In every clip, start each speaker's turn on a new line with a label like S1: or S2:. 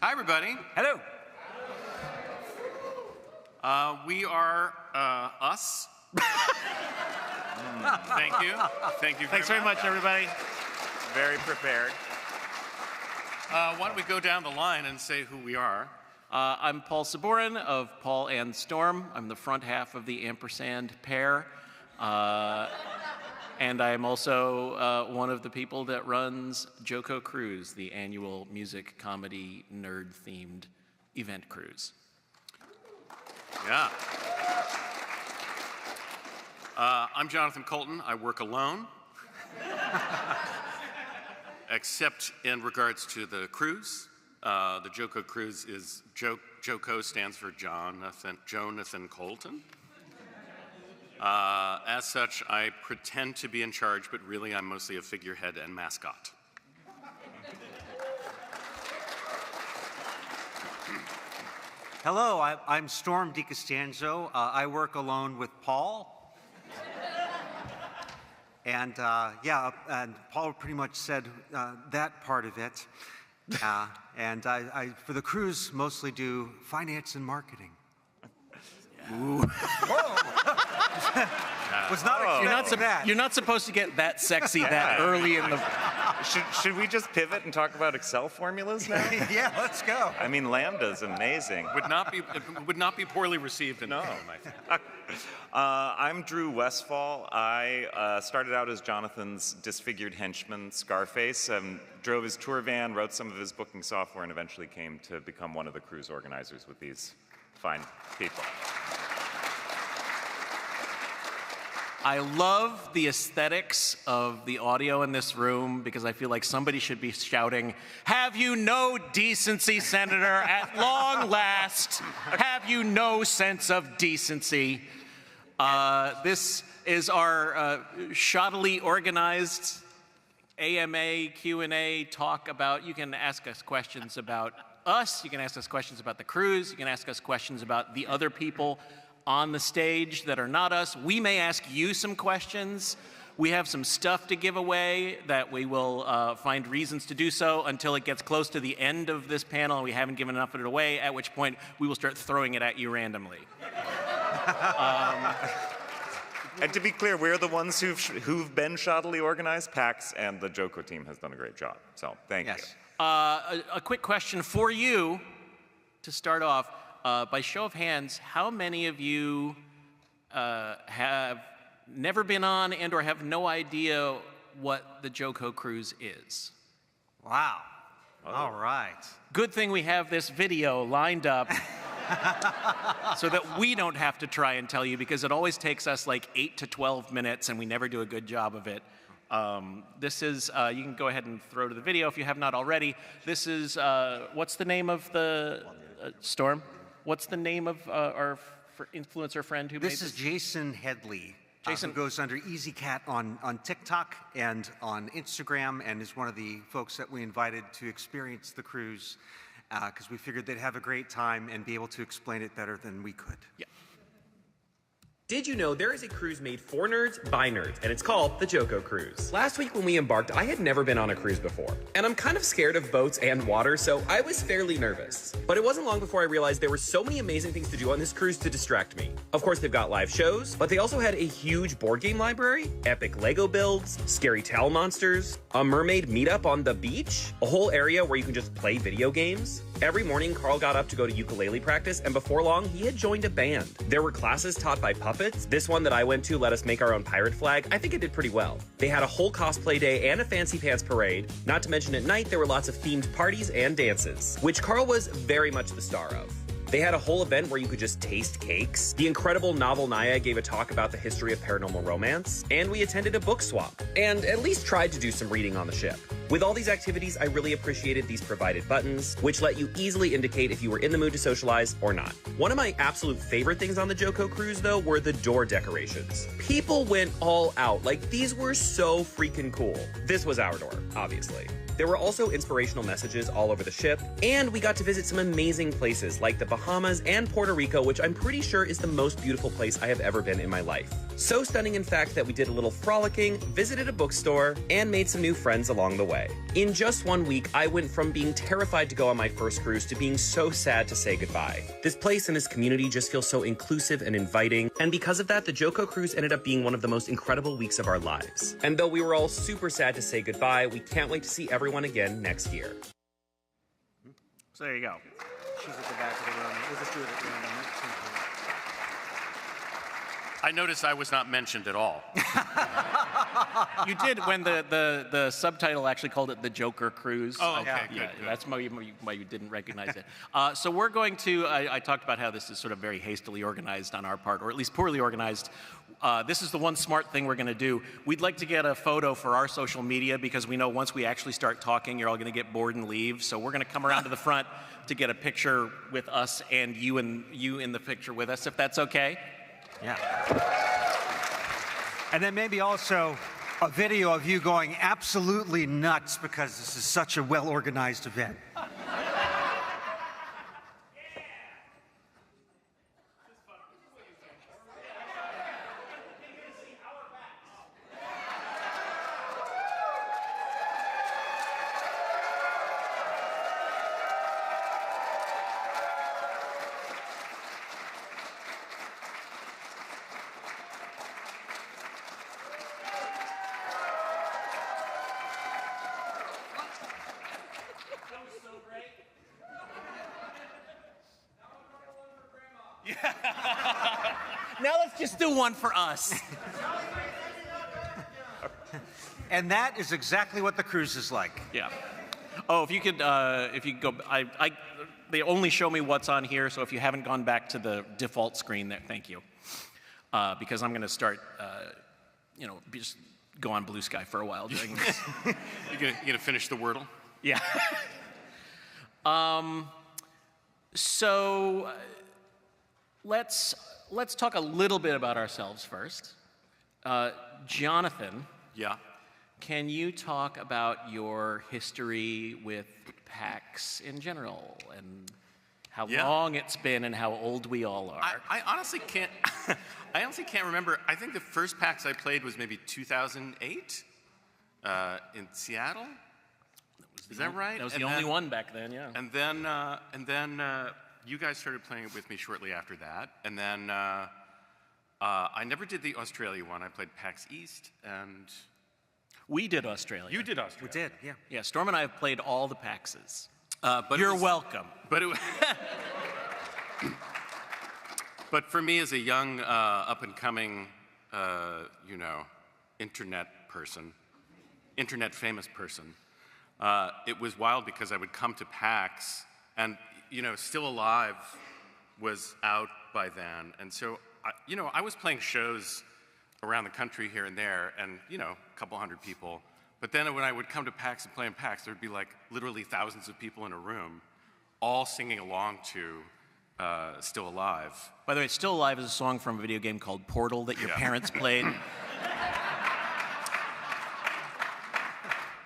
S1: Hi, everybody.
S2: Hello.
S1: We are us. Thank you. Thank you
S2: Thanks very much, everybody.
S3: Very prepared.
S1: Why don't we go down the line and say who we are?
S4: I'm Paul Saborin of Paul and Storm. I'm the front half of the ampersand pair. And I'm also one of the people that runs JoCo Cruise, the annual music, comedy, nerd-themed event cruise.
S1: Yeah. I'm Jonathan Coulton. I work alone. Except in regards to the cruise. The JoCo Cruise is, JoCo stands for Jonathan Coulton. As such, I pretend to be in charge, but really I'm mostly a figurehead and mascot.
S5: Hello, I'm Storm DiCostanzo. I work alone with Paul. And and Paul pretty much said that part of it. And I, for the cruise, mostly do finance and marketing. Ooh. Was not expecting that.
S4: You're not supposed to get that sexy that early in the...
S3: Should we just pivot and talk about Excel formulas now?
S5: Yeah, let's go.
S3: I mean, Lambda's amazing.
S1: Would not be poorly received in the film, I think.
S3: I'm Drew Westphal. I started out as Jonathan's disfigured henchman, Scarface, drove his tour van, wrote some of his booking software, and eventually came to become one of the cruise organizers with these fine people.
S4: I love the aesthetics of the audio in this room because I feel like somebody should be shouting, "Have you no decency, Senator? At long last, have you no sense of decency?" This is our shoddily organized AMA Q&A talk about, you can ask us questions about us, you can ask us questions about the cruise, you can ask us questions about the other people on the stage that are not us. We may ask you some questions. We have some stuff to give away that we will find reasons to do so until it gets close to the end of this panel and we haven't given enough of it away, at which point we will start throwing it at you randomly.
S3: And to be clear, we're the ones who've been shoddily organized. PAX and the JoCo team has done a great job. So thank you.
S4: A quick question for you to start off. By show of hands, how many of you have never been on and or have no idea what the JoCo Cruise is?
S5: Wow. All right.
S4: Good thing we have this video lined up so that we don't have to try and tell you, because it always takes us like 8 to 12 minutes and we never do a good job of it. This is, you can go ahead and throw to the video if you have not already. This is, what's the name of the Storm? What's the name of our influencer friend who made this?
S5: This is Jason Headley.
S4: Jason
S5: who goes under Easy Cat on TikTok and on Instagram, and is one of the folks that we invited to experience the cruise because we figured they'd have a great time and be able to explain it better than we could.
S4: Yeah.
S6: Did you know there is a cruise made for nerds by nerds, and it's called the JoCo Cruise? Last week when we embarked, I had never been on a cruise before, and I'm kind of scared of boats and water, so I was fairly nervous. But it wasn't long before I realized there were so many amazing things to do on this cruise to distract me. Of course, they've got live shows, but they also had a huge board game library, epic Lego builds, scary towel monsters, a mermaid meetup on the beach, a whole area where you can just play video games. Every morning, Carl got up to go to ukulele practice, and before long, he had joined a band. There were classes taught by puppets. This one that I went to let us make our own pirate flag. I think it did pretty well. They had a whole cosplay day and a fancy pants parade. Not to mention at night, there were lots of themed parties and dances, which Carl was very much the star of. They had a whole event where you could just taste cakes. The incredible Novel Naya gave a talk about the history of paranormal romance. And we attended a book swap. And at least tried to do some reading on the ship. With all these activities, I really appreciated these provided buttons, which let you easily indicate if you were in the mood to socialize or not. One of my absolute favorite things on the JoCo Cruise, though, were the door decorations. People went all out. Like, these were so freaking cool. This was our door, obviously. There were also inspirational messages all over the ship, and we got to visit some amazing places like the Bahamas and Puerto Rico, which I'm pretty sure is the most beautiful place I have ever been in my life. So stunning, in fact, that we did a little frolicking, visited a bookstore, and made some new friends along the way. In just 1 week, I went from being terrified to go on my first cruise to being so sad to say goodbye. This place and this community just feel so inclusive and inviting, and because of that, the JoCo Cruise ended up being one of the most incredible weeks of our lives. And though we were all super sad to say goodbye, we can't wait to see everyone again next year.
S4: So there you go.
S5: She's at the back of the room. We'll just do it at random.
S1: I noticed I was not mentioned at all.
S4: You did when the subtitle actually called it the JoCo Cruise.
S1: Oh, okay,
S4: Yeah,
S1: good.
S4: that's why you didn't recognize it. So we're going to, I talked about how this is sort of very hastily organized on our part, or at least poorly organized. This is the one smart thing we're going to do. We'd like to get a photo for our social media because we know once we actually start talking, you're all going to get bored and leave. So we're going to come around to the front to get a picture with us and you in the picture with us, if that's okay.
S5: Yeah. And then maybe also a video of you going absolutely nuts because this is such a well-organized event.
S4: Now let's just do one for us.
S5: And that is exactly what the cruise is like.
S4: Yeah. Oh, if you could go, they only show me what's on here, so if you haven't gone back to the default screen there, thank you. Because I'm going to start, just go on Blue Sky for a while during this.
S1: You gonna finish the Wordle?
S4: Yeah. So let's talk a little bit about ourselves first. Jonathan.
S1: Yeah.
S4: Can you talk about your history with PAX in general and how long it's been and how old we all are?
S1: I honestly can't. I honestly can't remember. I think the first PAX I played was maybe 2008 in Seattle. Is that right?
S4: That was the only one back then, yeah.
S1: And then you guys started playing it with me shortly after that. And then I never did the Australia one. I played PAX East and.
S4: We did Australia.
S1: You did Australia.
S5: We did, yeah.
S4: Yeah, Storm and I have played all the PAXs.
S1: But
S4: You're welcome.
S1: But but for me, as a young, up-and-coming, internet famous person, it was wild because I would come to PAX, and Still Alive was out by then, and so I was playing shows around the country here and there, and a couple hundred people. But then when I would come to PAX and play in PAX, there'd be like literally thousands of people in a room, all singing along to Still Alive.
S4: By the way, Still Alive is a song from a video game called Portal that your parents played.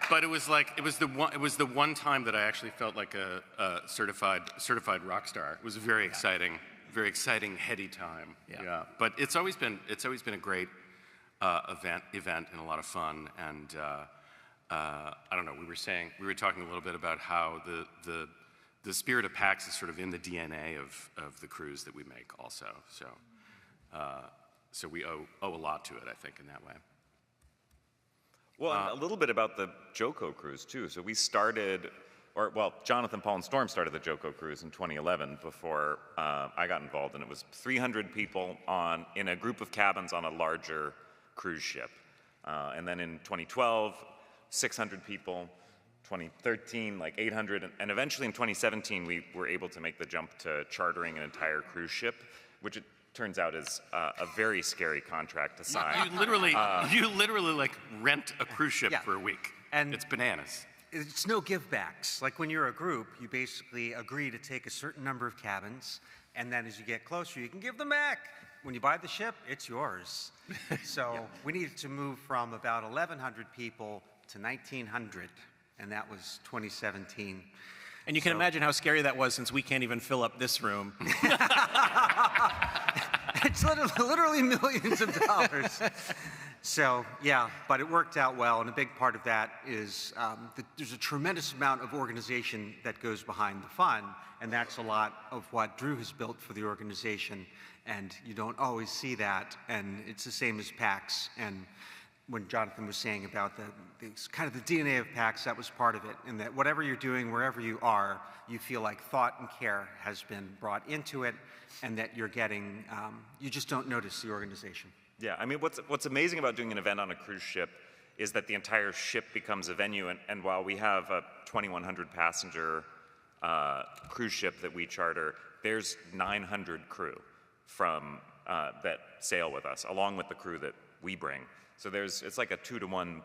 S1: But it was the one time that I actually felt like a certified rock star. It was a very exciting, heady time. Yeah. But it's always been a great event and a lot of fun. And I don't know. We were talking a little bit about how the spirit of PAX is sort of in the DNA of the cruise that we make also. So we owe a lot to it, I think, in that way.
S3: Well, and a little bit about the JoCo Cruise, too. So we started, Jonathan, Paul, and Storm started the JoCo Cruise in 2011 before I got involved, and it was 300 people in a group of cabins on a larger cruise ship. And then in 2012, 600 people, 2013, like 800, and eventually in 2017, we were able to make the jump to chartering an entire cruise ship, which it turns out is a very scary contract to sign.
S1: You literally like rent a cruise ship for a week.
S5: And
S1: it's bananas.
S5: It's no give-backs. Like when you're a group, you basically agree to take a certain number of cabins, and then as you get closer, you can give them back. When you buy the ship, it's yours. So we needed to move from about 1,100 people to 1,900. and that was 2017.
S4: And you can imagine how scary that was since we can't even fill up this room.
S5: It's literally millions of dollars. So, yeah, but it worked out well, and a big part of that is there's a tremendous amount of organization that goes behind the fun, and that's a lot of what Drew has built for the organization, and you don't always see that, and it's the same as PAX, and when Jonathan was saying about the kind of the DNA of PAX, that was part of it, in that whatever you're doing, wherever you are, you feel like thought and care has been brought into it, and that you're getting, you just don't notice the organization.
S3: Yeah, I mean, what's amazing about doing an event on a cruise ship is that the entire ship becomes a venue, and while we have a 2,100 passenger cruise ship that we charter, there's 900 crew from that sail with us, along with the crew that we bring. So it's like a 2-to-1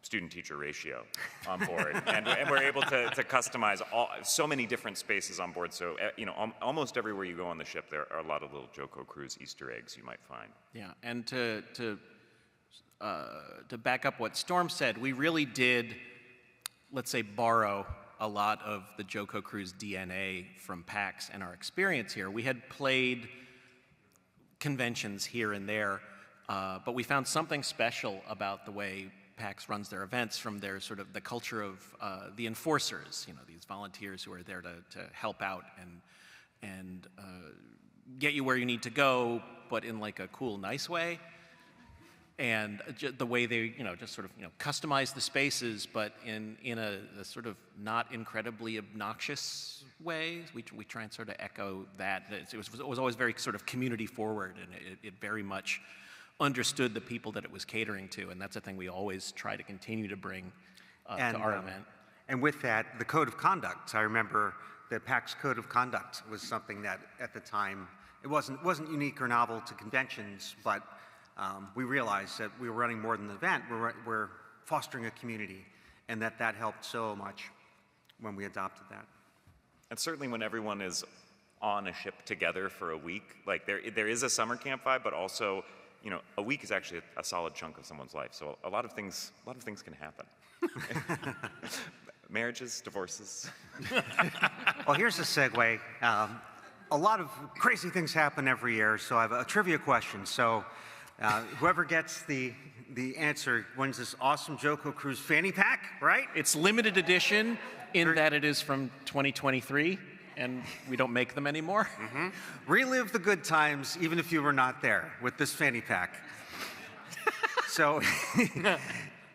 S3: student-teacher ratio on board, and we're able to customize so many different spaces on board. So almost everywhere you go on the ship, there are a lot of little JoCo Cruise Easter eggs you might find.
S4: Yeah, and to back up what Storm said, we really did, let's say, borrow a lot of the JoCo Cruise DNA from PAX and our experience here. We had played conventions here and there, but we found something special about the way PAX runs their events from their sort of the culture of the enforcers, these volunteers who are there to help out and get you where you need to go, but in like a cool, nice way. And the way they, just sort of, customize the spaces, but in a sort of not incredibly obnoxious way. We try and sort of echo that. It was always very sort of community forward, and it very much understood the people that it was catering to, and that's a thing we always try to continue to bring to our event.
S5: And with that, the code of conduct. I remember the PAX code of conduct was something that at the time, it wasn't unique or novel to conventions, but we realized that we were running more than an event, we're fostering a community, and that helped so much when we adopted that.
S3: And certainly when everyone is on a ship together for a week, like there is a summer camp vibe, but also a week is actually a solid chunk of someone's life. So a lot of things can happen. Marriages, divorces.
S5: Well, here's a segue. A lot of crazy things happen every year, so I have a trivia question. So whoever gets the answer wins this awesome JoCo Cruise fanny pack, right?
S4: It's limited edition in that it is from 2023. And we don't make them anymore.
S5: Mm-hmm. Relive the good times, even if you were not there, with this fanny pack. So,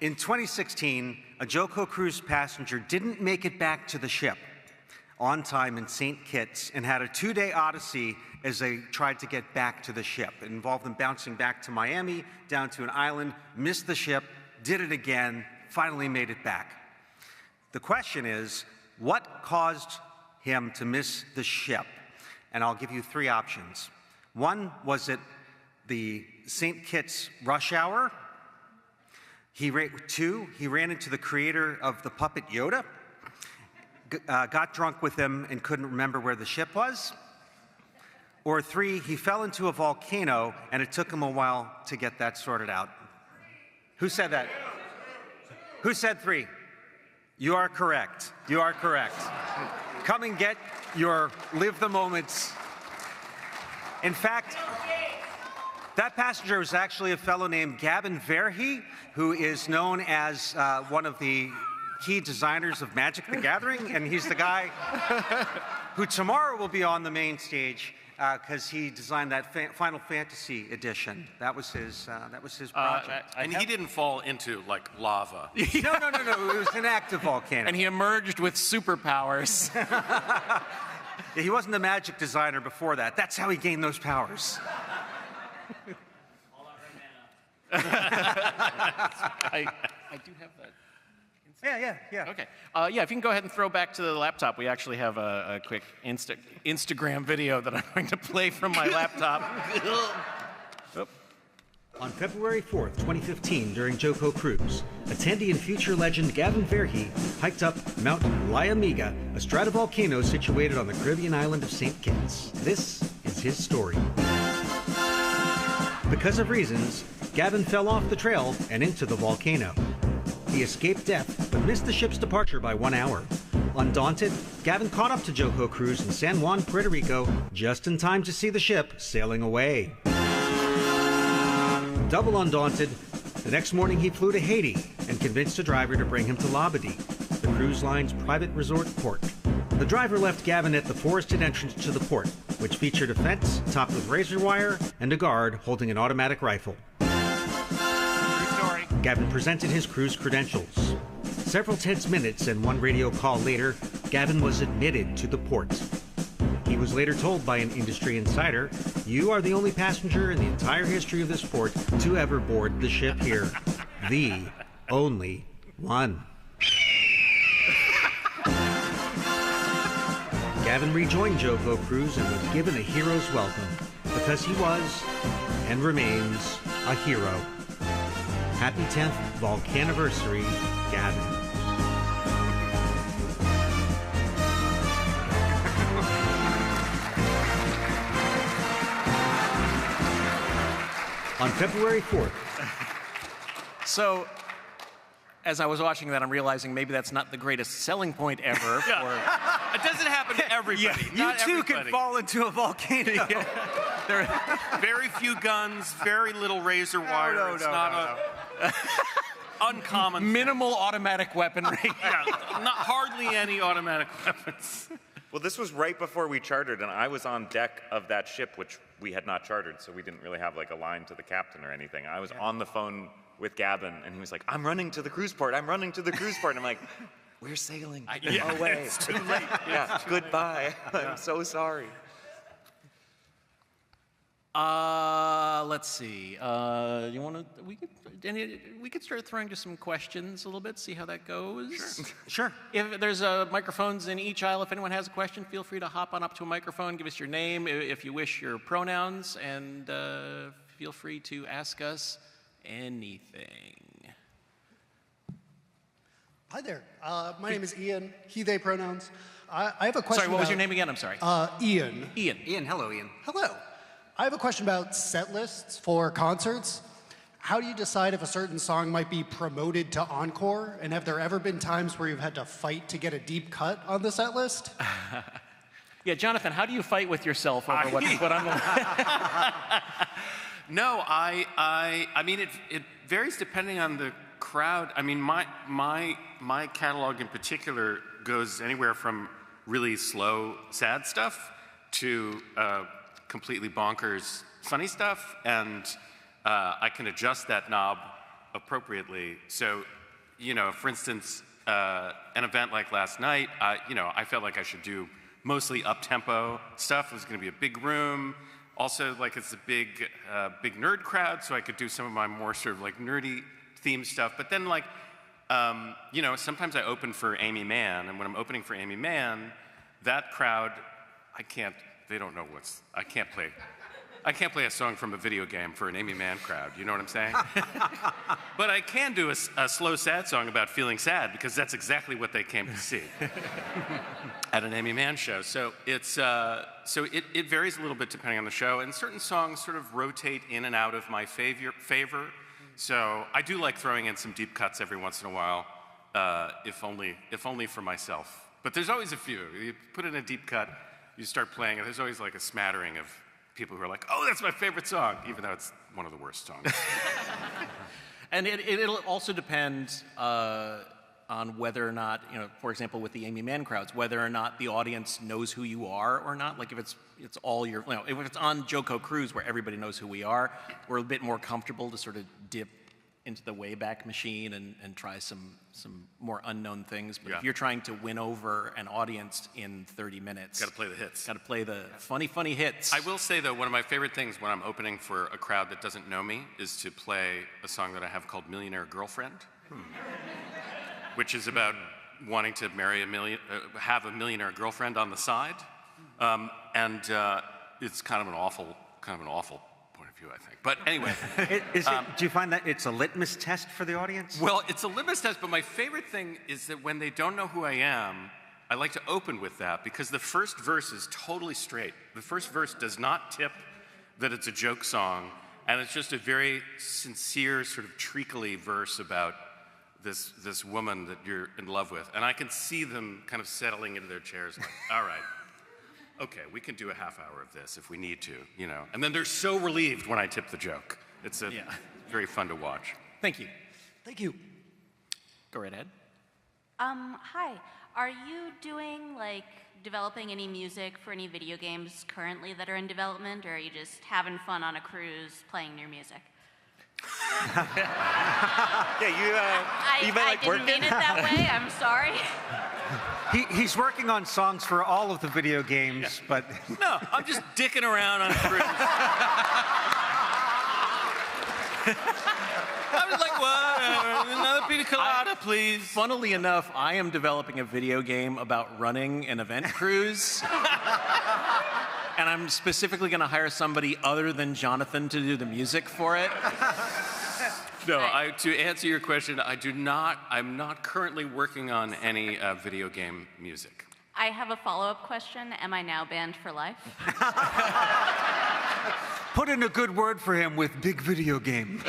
S5: in 2016, a JoCo Cruise passenger didn't make it back to the ship on time in St. Kitts and had a 2-day odyssey as they tried to get back to the ship. It involved them bouncing back to Miami, down to an island, missed the ship, did it again, finally made it back. The question is, what caused him to miss the ship? And I'll give you 3 options. 1, was it the St. Kitts rush hour? 2, he ran into the creator of the puppet Yoda, got drunk with him and couldn't remember where the ship was. Or 3, he fell into a volcano and it took him a while to get that sorted out. Who said that? Who said 3? You are correct. You are correct. Come and get your live the moments. In fact, that passenger was actually a fellow named Gavin Verhey, who is known as one of the key designers of Magic the Gathering, and he's the guy who tomorrow will be on the main stage because he designed that Final Fantasy edition. That was his project.
S1: And he didn't fall into like lava.
S5: No. It was an active volcano.
S4: And he emerged with superpowers.
S5: Yeah, he wasn't a magic designer before that. That's how he gained those powers.
S4: All that red mana. I do have that.
S5: Yeah.
S4: Okay. Yeah, if you can go ahead and throw back to the laptop, we actually have a quick Instagram video that I'm going to play from my laptop. Oh.
S5: On February 4th, 2015, during JoCo Cruise, attendee and future legend Gavin Verhey hiked up Mount Liamiga, a stratovolcano situated on the Caribbean island of St. Kitts. This is his story. Because of reasons, Gavin fell off the trail and into the volcano. He escaped death, but missed the ship's departure by 1 hour. Undaunted, Gavin caught up to JoCo Cruise in San Juan, Puerto Rico, just in time to see the ship sailing away. Double undaunted, the next morning he flew to Haiti and convinced a driver to bring him to Labadee, the cruise line's private resort port. The driver left Gavin at the forested entrance to the port, which featured a fence topped with razor wire and a guard holding an automatic rifle.
S4: True story.
S5: Gavin presented his cruise credentials. Several tense minutes and one radio call later, Gavin was admitted to the port. He was later told by an industry insider, "You are the only passenger in the entire history of this port to ever board the ship here. The only one." Gavin rejoined JoCo Cruise and was given a hero's welcome because he was and remains a hero. Happy 10th Volcaniversary, Gavin. On February 4th.
S4: So, as I was watching that, I'm realizing maybe that's not the greatest selling point ever.
S1: It doesn't happen to everybody. Not
S5: You too
S1: everybody.
S5: can fall into a volcano.
S1: There are very few guns, very little razor wire. It's not a uncommon thing.
S4: Minimal automatic weaponry.
S1: Yeah, not hardly any automatic weapons.
S3: Well, this was right before we chartered, and I was on deck of that ship, which we had not chartered, so we didn't really have like a line to the captain or anything. I was on the phone with Gavin, and he was like, "I'm running to the cruise port. I'm running to the cruise port." And I'm like, "We're sailing away.
S1: It's too late.
S3: Yeah, goodbye. I'm so sorry."
S4: Let's see. You want to? We could start throwing just some questions a little bit. See how that goes.
S5: Sure.
S4: If there's microphones in each aisle, if anyone has a question, feel free to hop on up to a microphone. Give us your name, if you wish, your pronouns, and feel free to ask us anything.
S2: Hi there. My name is Ian. He, they pronouns. I have a question.
S4: Sorry, what was your name again? I'm sorry.
S2: Ian.
S4: Ian.
S5: Hello, Ian.
S2: Hello. I have a question about set lists for concerts. How do you decide if a certain song might be promoted to encore? And have there ever been times where you've had to fight to get a deep cut on the set list?
S4: Yeah, Jonathan, how do you fight with yourself over what I'm
S1: No, I mean it varies depending on the crowd. I mean my catalog in particular goes anywhere from really slow, sad stuff to completely bonkers, funny stuff, and I can adjust that knob appropriately. So, for instance, an event like last night, I felt like I should do mostly up-tempo stuff. It was going to be a big room. Also, like it's a big nerd crowd, so I could do some of my more sort of like nerdy themed stuff. But then, like, sometimes I open for Amy Mann, and when I'm opening for Amy Mann, that crowd, they don't know I can't play a song from a video game for an Amy Mann crowd, you know what I'm saying? But I can do a slow, sad song about feeling sad, because that's exactly what they came to see at an Amy Mann show. So it varies a little bit depending on the show, and certain songs sort of rotate in and out of my favor. So I do like throwing in some deep cuts every once in a while, if only for myself. But there's always a few. You put in a deep cut, you start playing it, there's always like a smattering of people who are like, "Oh, that's my favorite song," even though it's one of the worst songs.
S4: And it'll also depend on whether or not, for example, with the Amy Mann crowds, whether or not the audience knows who you are or not. Like if it's all your, if it's on JoCo Cruise where everybody knows who we are, we're a bit more comfortable to sort of dip into the Wayback Machine and try some more unknown things. But if you're trying to win over an audience in 30 minutes,
S1: Got to play the hits.
S4: Got to play the funny hits.
S1: I will say, though, one of my favorite things when I'm opening for a crowd that doesn't know me is to play a song that I have called Millionaire Girlfriend, which is about wanting to have a millionaire girlfriend on the side. And it's kind of an awful point of view, I think. But anyway.
S5: Do you find that it's a litmus test for the audience?
S1: Well, it's a litmus test, but my favorite thing is that when they don't know who I am, I like to open with that, because the first verse is totally straight. The first verse does not tip that it's a joke song, and it's just a very sincere, sort of treacly verse about this woman that you're in love with, and I can see them kind of settling into their chairs, like, all right, okay, we can do a half hour of this if we need to, you know. And then they're so relieved when I tip the joke. It's very fun to watch.
S4: Thank you.
S2: Thank you.
S4: Go right ahead.
S7: Hi. Are you doing, like, developing any music for any video games currently that are in development, or are you just having fun on a cruise playing your music?
S3: You might like
S7: I
S3: working.
S7: didn't mean it that way. I'm sorry.
S5: He's working on songs for all of the video games, but
S4: No, I'm just dicking around on a cruise. I was like, what? Another pina colada, please. Funnily enough, I am developing a video game about running an event cruise. And I'm specifically going to hire somebody other than Jonathan to do the music for it.
S1: No, to answer your question, I'm not currently working on any video game music.
S7: I have a follow-up question. Am I now banned for life?
S5: put in a good word for him with big video game.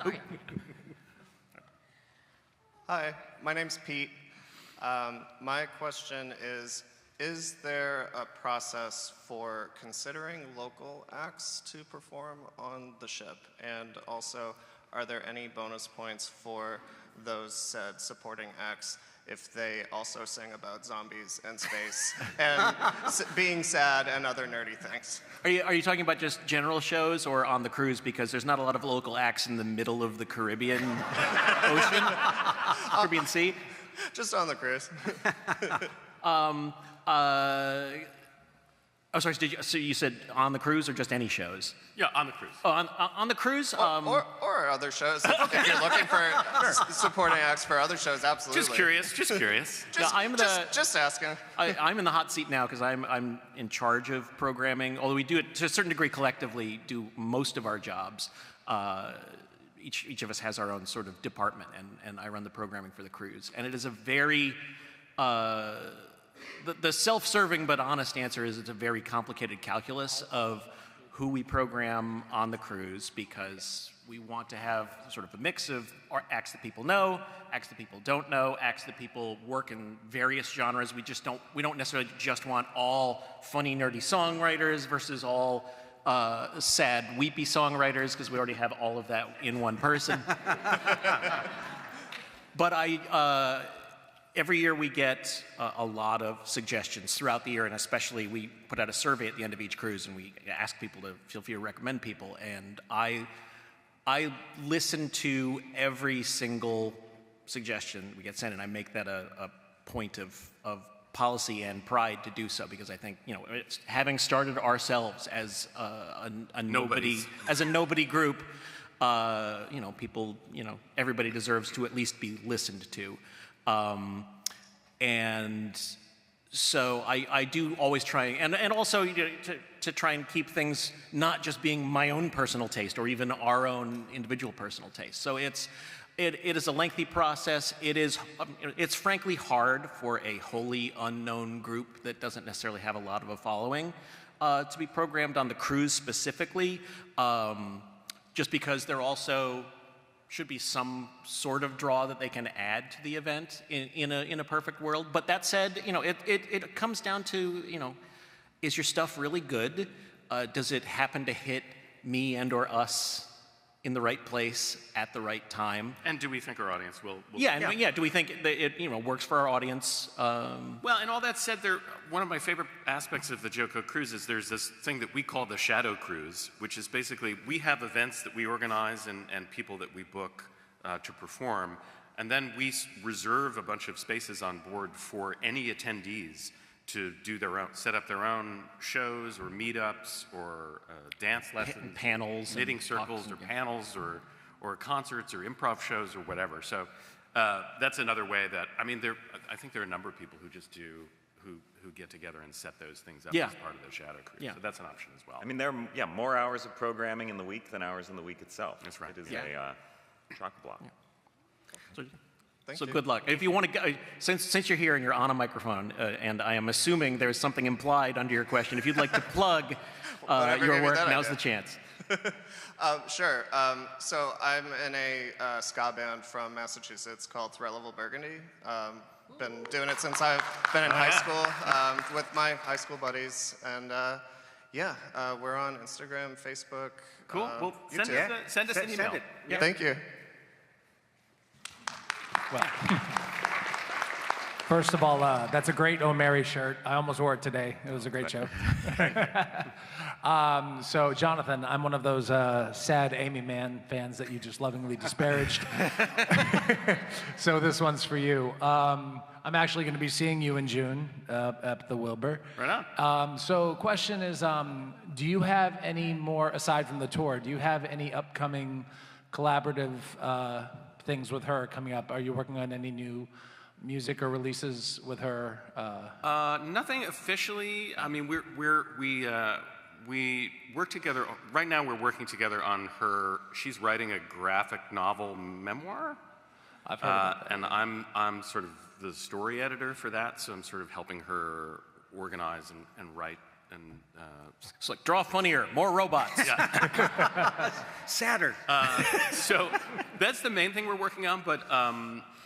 S7: Sorry.
S8: Hi, my name's Pete. My question is there a process for considering local acts to perform on the ship? And also, are there any bonus points for those said supporting acts if they also sing about zombies and space and being sad and other nerdy things?
S4: Are you talking about just general shows or on the cruise? Because there's not a lot of local acts in the middle of the Caribbean Ocean, Caribbean Sea.
S8: Just on the cruise.
S4: Oh, sorry. So you said on the cruise or just any shows?
S1: Yeah, on the cruise.
S4: Oh, on the cruise.
S8: Or other shows. If you're looking for supporting acts for other shows, absolutely.
S1: Just curious. Just curious.
S8: Just asking.
S4: I'm in the hot seat now because I'm in charge of programming. Although we do it to a certain degree collectively, do most of our jobs. Each of us has our own sort of department, and I run the programming for the cruise. And it is a very the self-serving but honest answer is it's a very complicated calculus of who we program on the cruise, because we want to have sort of a mix of acts that people know, acts that people don't know, acts that people work in various genres. We don't necessarily just want all funny, nerdy songwriters versus all sad, weepy songwriters, because we already have all of that in one person. But every year we get a lot of suggestions throughout the year, and especially we put out a survey at the end of each cruise, and we ask people to feel free to recommend people. And I listen to every single suggestion we get sent, and I make that a point of policy and pride to do so, because I think, having started ourselves as a nobody group, people, everybody deserves to at least be listened to. And so I do always try, and also to try and keep things not just being my own personal taste or even our own individual personal taste. So it is a lengthy process. It's frankly hard for a wholly unknown group that doesn't necessarily have a lot of a following to be programmed on the cruise specifically, just because there also should be some sort of draw that they can add to the event in a perfect world. But that said, it comes down to, is your stuff really good? Does it happen to hit me and or us in the right place at the right time?
S1: And do we think our audience will
S4: do we think that it works for our audience?
S1: Well, and all that said, one of my favorite aspects of the JoCo Cruise is there's this thing that we call the Shadow Cruise, which is basically we have events that we organize and people that we book to perform, and then we reserve a bunch of spaces on board for any attendees to do set up their own shows or meetups or dance lessons,
S4: panels,
S1: knitting circles, or panels, or concerts, or improv shows, or whatever. So that's another way that I think there are a number of people who just do who get together and set those things up as part of the Shadow Cruise.
S4: Yeah.
S1: So that's an option as well.
S3: There are more hours of programming in the week than hours in the week itself.
S1: That's right.
S3: It is a chock-a-block.
S4: Yeah. So good luck. If you want to go, since you're here and you're on a microphone, and I am assuming there's something implied under your question, if you'd like to plug your work, now's the chance.
S8: Sure. So I'm in a ska band from Massachusetts called Threat Level Burgundy. Been doing it since I've been in high school with my high school buddies. And yeah, we're on Instagram, Facebook,
S1: Cool. Well,
S8: YouTube.
S1: send us an email.
S5: Send it.
S8: Yeah. Thank you.
S9: First of all, that's a great O'Mary shirt. I almost wore it today. It was a great show. So, Jonathan, I'm one of those sad Amy Mann fans that you just lovingly disparaged. So this one's for you. I'm actually going to be seeing you in June at the Wilbur.
S1: Right on.
S9: So question is, do you have any more, aside from the tour, do you have any upcoming collaborative things with her coming up? Are you working on any new music or releases with her?
S1: Nothing officially. I mean, we work together. Right now, we're working together on her. She's writing a graphic novel memoir.
S9: I've heard about that.
S1: And I'm sort of the story editor for that, so I'm sort of helping her organize and write and.
S4: It's like, draw funnier, more robots.
S1: Yeah.
S5: Sadder.
S1: So that's the main thing we're working on. But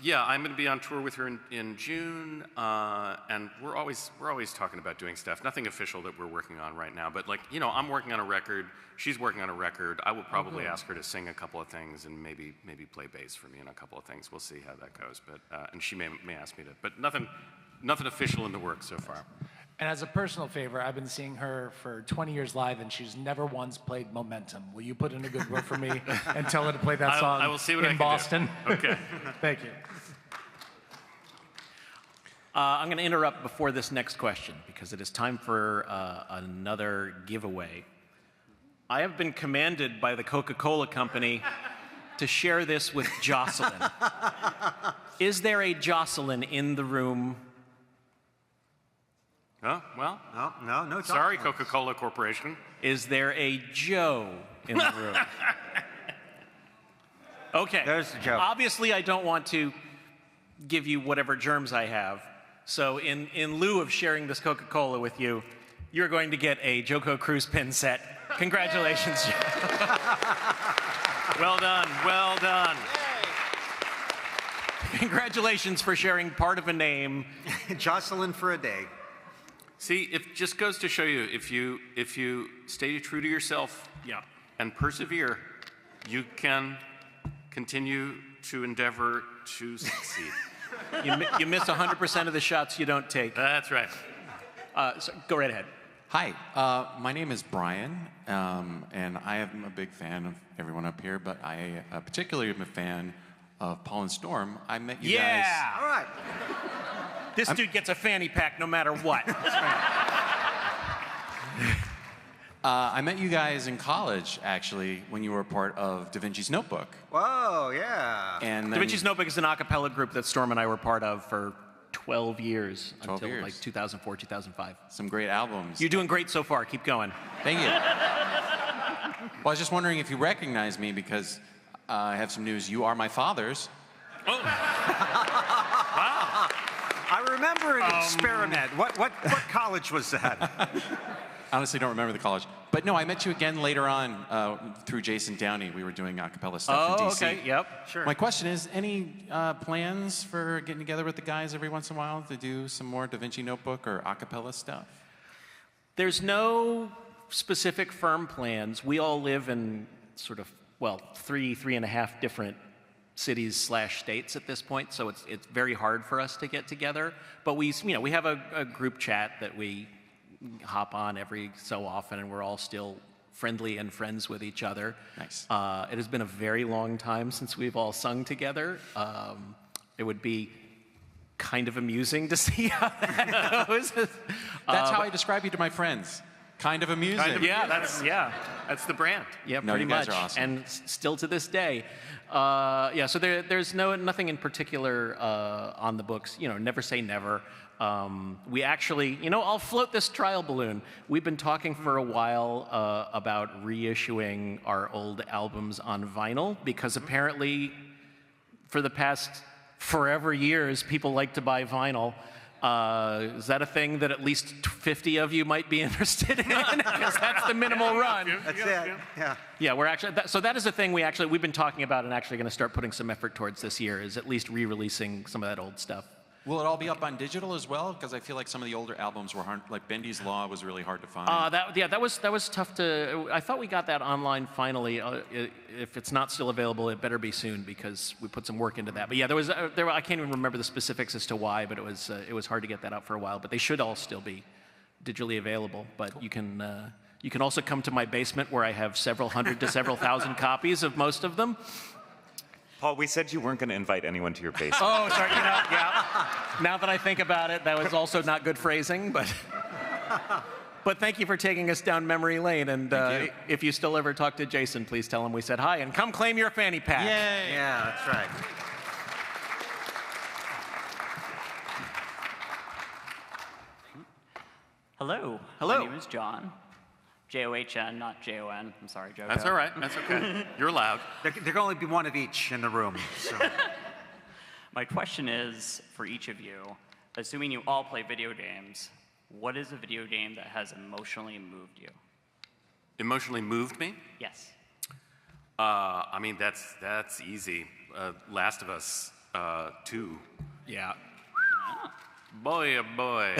S1: yeah, I'm going to be on tour with her in June, and we're always talking about doing stuff. Nothing official that we're working on right now, but like I'm working on a record. She's working on a record. I will probably ask her to sing a couple of things and maybe play bass for me in a couple of things. We'll see how that goes. But and she may ask me to. But nothing official in the works so far.
S9: And as a personal favor, I've been seeing her for 20 years live, and she's never once played Momentum. Will you put in a good word for me and tell her to play that song
S1: I will see what I
S9: in
S1: can
S9: Boston?
S1: do. Okay.
S9: Thank you.
S4: I'm going to interrupt before this next question because it is time for another giveaway. I have been commanded by the Coca-Cola Company to share this with Jocelyn. Is there a Jocelyn in the room?
S1: Oh, well.
S5: No.
S1: Sorry, Coca-Cola Corporation.
S4: Is there a Joe in the room? Okay.
S5: There's the Joe.
S4: Obviously, I don't want to give you whatever germs I have. So in lieu of sharing this Coca-Cola with you, you're going to get a JoCo Cruise pin set. Congratulations, Joe.
S1: Well done. Well done.
S4: Congratulations for sharing part of a name.
S5: Jocelyn for a day.
S1: See, it just goes to show you, if you stay true to yourself and persevere, you can continue to endeavor to succeed.
S4: You miss 100% of the shots you don't take.
S1: That's right.
S4: So go right ahead.
S10: Hi, my name is Brian, and I am a big fan of everyone up here, but I particularly am a fan of Paul and Storm. I met you guys.
S5: All right.
S4: This dude gets a fanny pack no matter what.
S10: I met you guys in college, actually, when you were part of Da Vinci's Notebook.
S5: Whoa, yeah.
S10: And
S4: Da Vinci's Notebook is an a cappella group that Storm and I were part of for 12 years
S10: 12
S4: until
S10: years.
S4: like 2004, 2005.
S10: Some great albums.
S4: You're doing great so far. Keep going.
S10: Thank you. Well, I was just wondering if you recognize me because I have some news. You are my fathers.
S1: Oh. Wow.
S5: I remember an experiment. What college was that?
S10: I honestly don't remember the college. But no, I met you again later on through Jason Downey. We were doing a cappella stuff in D.C.
S4: Okay, yep, sure.
S10: My question is, any plans for getting together with the guys every once in a while to do some more Da Vinci Notebook or a cappella stuff?
S4: There's no specific firm plans. We all live in sort of, well, three and a half different cities/states at this point, so it's very hard for us to get together. But we have a group chat that we hop on every so often, and we're all still friendly and friends with each other.
S10: Nice.
S4: It has been a very long time since we've all sung together. It would be kind of amusing to see how that goes.
S10: That's how I describe you to my friends. Kind of amusing.
S1: Kind of, that's the brand.
S4: Yeah,
S10: No,
S4: pretty
S10: you guys
S4: much.
S10: are awesome.
S4: And still to this day. So there's nothing in particular on the books. Never say never. We actually, I'll float this trial balloon. We've been talking for a while about reissuing our old albums on vinyl because apparently for the past forever years, people like to buy vinyl. Is that a thing that at least 50 of you might be interested in? Because that's the minimal run.
S5: That's it. Yeah.
S4: Yeah, we're actually, so that is a thing we've been talking about and actually going to start putting some effort towards this year, is at least re-releasing some of that old stuff.
S10: Will it all be up on digital as well? Because I feel like some of the older albums were hard, like Bendy's Law was really hard to find.
S4: That was tough to. I thought we got that online finally. If it's not still available, it better be soon because we put some work into that. But yeah, I can't even remember the specifics as to why, but it was hard to get that out for a while. But they should all still be digitally available. But cool. You can also come to my basement where I have several hundred to several thousand copies of most of them.
S3: Paul, we said you weren't going to invite anyone to your basement.
S4: Oh, sorry. Yeah. Now that I think about it, that was also not good phrasing, but thank you for taking us down memory lane. And if you still ever talk to Jason, please tell him we said hi and come claim your fanny pack.
S5: Yay. Yeah, that's right.
S11: Hello.
S4: Hello.
S11: My name is John. J-O-H-N, not J-O-N. I'm sorry, JoCo.
S1: That's all right. That's okay. You're allowed.
S5: There can only be one of each in the room. So.
S11: My question is, for each of you, assuming you all play video games, what is a video game that has emotionally moved you?
S1: Emotionally moved me?
S11: Yes.
S1: I mean, that's easy. Last of Us 2.
S4: Yeah.
S1: Boy, oh boy.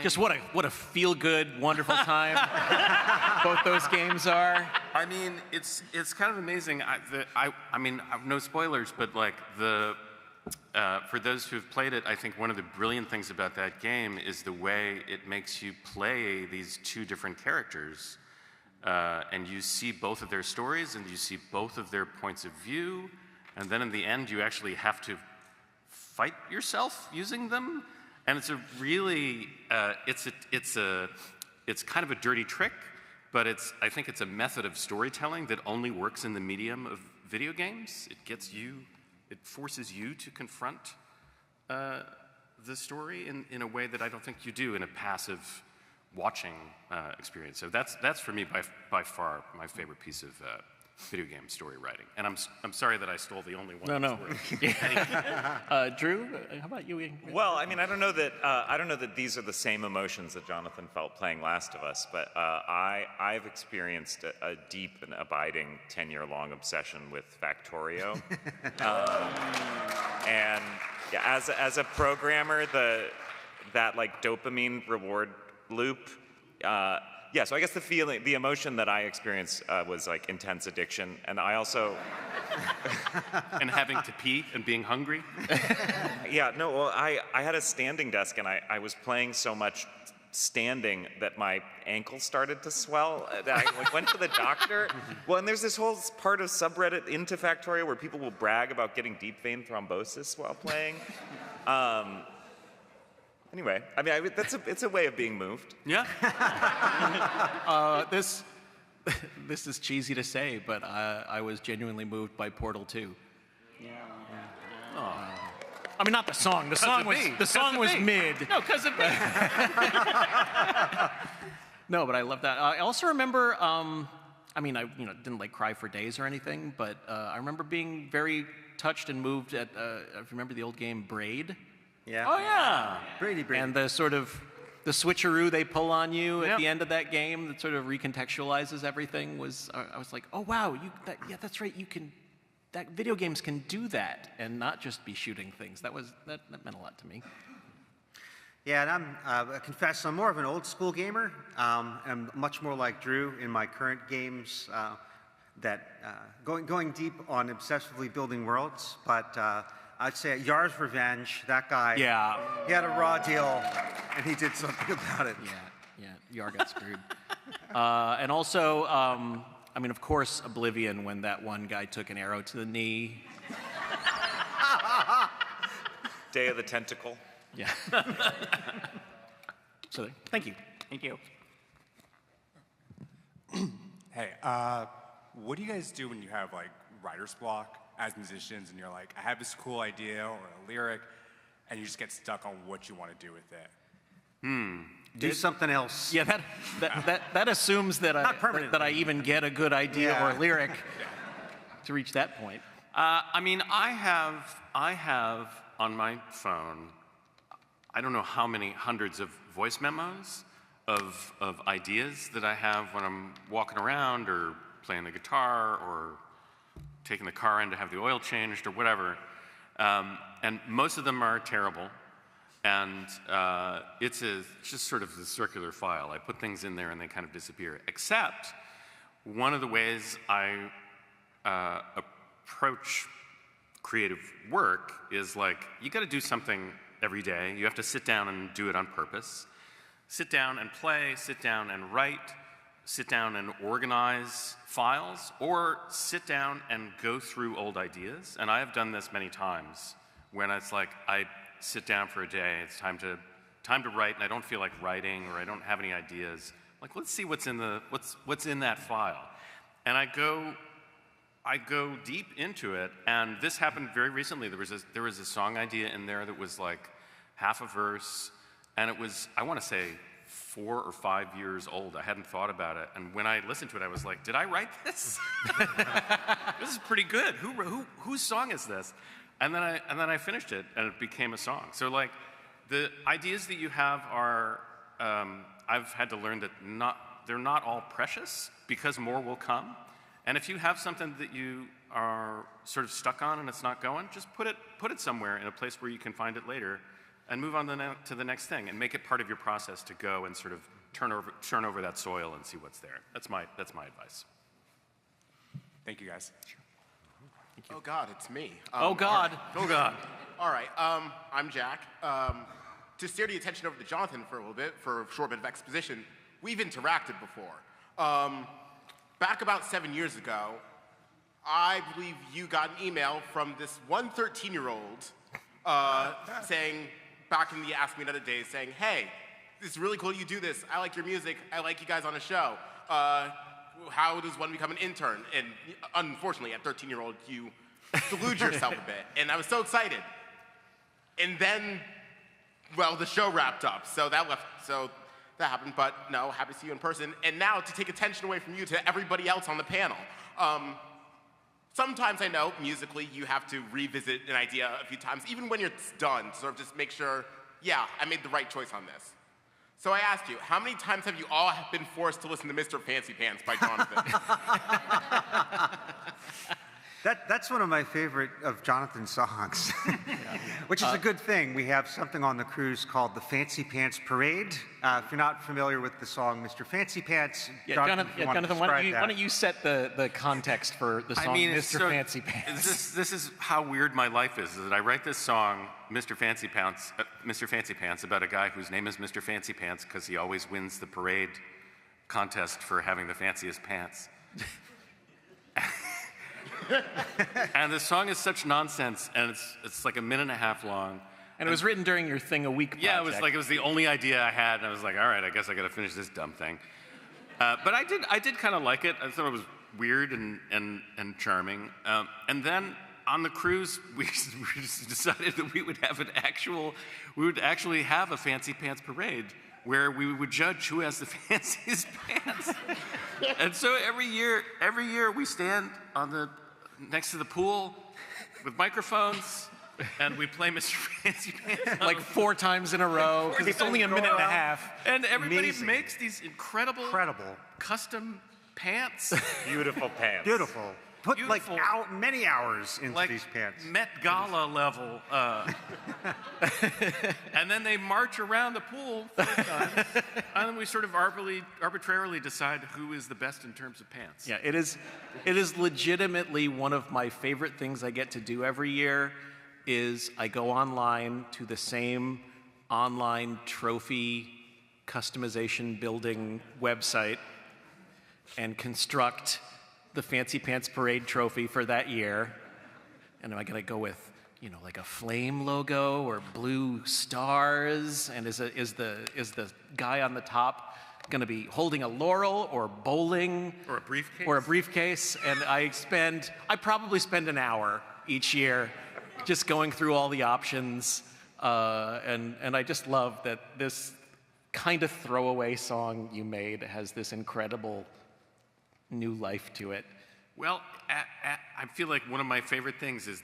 S4: Just what a feel-good, wonderful time both those games are.
S1: I mean, it's kind of amazing. I mean, no spoilers, but like for those who've played it, I think one of the brilliant things about that game is the way it makes you play these two different characters, and you see both of their stories and you see both of their points of view, and then in the end, you actually have to fight yourself using them. And it's a really, it's kind of a dirty trick, but I think it's a method of storytelling that only works in the medium of video games. It forces you to confront the story in a way that I don't think you do in a passive watching experience. So that's for me by far my favorite piece of video game story writing. And I'm sorry that I stole the only one.
S4: No. Drew, how about you?
S3: Well, I mean, I don't know that these are the same emotions that Jonathan felt playing Last of Us, but I've experienced a deep and abiding 10-year-long obsession with Factorio. And yeah, as a programmer, that like dopamine reward loop. Yeah, so I guess the emotion that I experienced was like intense addiction, and I also
S1: and having to pee and being hungry.
S3: Yeah, no, well, I had a standing desk, and I was playing so much standing that my ankle started to swell. I went to the doctor. Well, and there's this whole part of subreddit into Factorio where people will brag about getting deep vein thrombosis while playing. Anyway, I mean, it's a way of being moved.
S1: Yeah.
S4: This is cheesy to say, but I was genuinely moved by Portal 2.
S11: Yeah.
S4: I mean, not the song. The song was mid.
S1: No, because of me.
S4: No, but I love that. I also remember. I mean, I didn't like cry for days or anything, but I remember being very touched and moved at. I remember the old game Braid.
S5: Yeah.
S4: Oh yeah.
S5: Brady.
S4: And the sort of the switcheroo they pull on you at the end of that game that sort of recontextualizes everything was. I was like, oh wow, that's right. That video games can do that and not just be shooting things. That meant a lot to me.
S5: Yeah, and I confess I'm more of an old school gamer. I'm much more like Drew in my current games. Going deep on obsessively building worlds, but. I'd say Yar's Revenge, that guy,
S4: yeah.
S5: He had a raw deal, and he did something about it.
S4: Yeah, Yar got screwed. And also, I mean, of course, Oblivion, when that one guy took an arrow to the knee.
S3: Day of the Tentacle.
S4: Yeah. So, thank you.
S11: Thank you.
S12: Hey, what do you guys do when you have, like, writer's block as musicians and you're like, I have this cool idea or a lyric, and you just get stuck on what you want to do with it?
S5: Do something else.
S4: Yeah, that assumes that I even get a good idea or lyric to reach that point.
S1: I mean, I have on my phone, I don't know how many hundreds of voice memos of ideas that I have when I'm walking around or playing the guitar or taking the car in to have the oil changed or whatever. And most of them are terrible. And it's just sort of the circular file. I put things in there and they kind of disappear. Except one of the ways I approach creative work is like, you got to do something every day. You have to sit down and do it on purpose. Sit down and play, sit down and write, sit down and organize files, or sit down and go through old ideas. And I have done this many times when it's like I sit down for a day, it's time to write, and I don't feel like writing, or I don't have any ideas. Like, let's see what's in that file. And I go deep into it, and this happened very recently. There was a song idea in there that was like half a verse, and it was, I want to say, 4 or 5 years old. I hadn't thought about it, and when I listened to it, I was like, did I write this? This is pretty good. Whose song is this? And then I finished it, and it became a song. So like, the ideas that you have are, I've had to learn that they're not all precious, because more will come. And if you have something that you are sort of stuck on and it's not going, just put it somewhere in a place where you can find it later, and move on to the next thing, and make it part of your process to go and sort of turn over that soil and see what's there. That's my advice.
S12: Thank you, guys.
S1: Sure. Thank you.
S13: Oh God, it's me.
S4: Oh God.
S1: Oh God.
S13: All right, I'm Jack. To steer the attention over to Jonathan for a little bit, for a short bit of exposition, we've interacted before. Back about 7 years ago, I believe you got an email from this one 13-year-old saying, back in the Ask Me Another days, saying, hey, this is really cool you do this. I like your music. I like you guys on the show. How does one become an intern? And unfortunately, at 13-year-old, you delude yourself a bit. And I was so excited. And then, well, the show wrapped up. So that happened, but no, happy to see you in person. And now, to take attention away from you to everybody else on the panel. Sometimes I know, musically, you have to revisit an idea a few times, even when it's done, sort of just make sure, yeah, I made the right choice on this. So I asked you, how many times have you all been forced to listen to Mr. Fancy Pants by Jonathan?
S5: That's one of my favorite of Jonathan's songs, which is a good thing. We have something on the cruise called the Fancy Pants Parade. If you're not familiar with the song Mr. Fancy Pants, Jonathan,
S4: why don't you set the context for the song Mr. Fancy Pants?
S1: This is how weird my life is that I write this song, Mr. Fancy Pants, about a guy whose name is Mr. Fancy Pants because he always wins the parade contest for having the fanciest pants. And the song is such nonsense, and it's like a minute and a half long.
S4: And it was written during your Thing a Week project.
S1: Yeah, it was the only idea I had, and I was like, all right, I guess I got to finish this dumb thing. But I did kind of like it. I thought it was weird and charming. And then on the cruise, we just decided that we would actually have a Fancy Pants Parade where we would judge who has the fanciest pants. And so every year we stand next to the pool with microphones, and we play Mr. Fancy Pants.
S4: Like 4 times in a row, because it's only a minute and a half.
S1: And everybody makes these incredible custom pants.
S3: Beautiful pants.
S5: Beautiful. Put like many hours into these pants.
S1: Met Gala level. And then they march around the pool 4 times, and then we sort of arbitrarily decide who is the best in terms of pants.
S4: Yeah, it is legitimately one of my favorite things I get to do every year. Is I go online to the same online trophy customization building website and construct the Fancy Pants Parade trophy for that year. And am I gonna go with, like a flame logo or blue stars? And is the guy on the top gonna be holding a laurel or bowling?
S1: Or a briefcase?
S4: Or a briefcase. And I probably spend an hour each year just going through all the options. And I just love that this kind of throwaway song you made has this incredible new life to it.
S1: Well, I feel like one of my favorite things is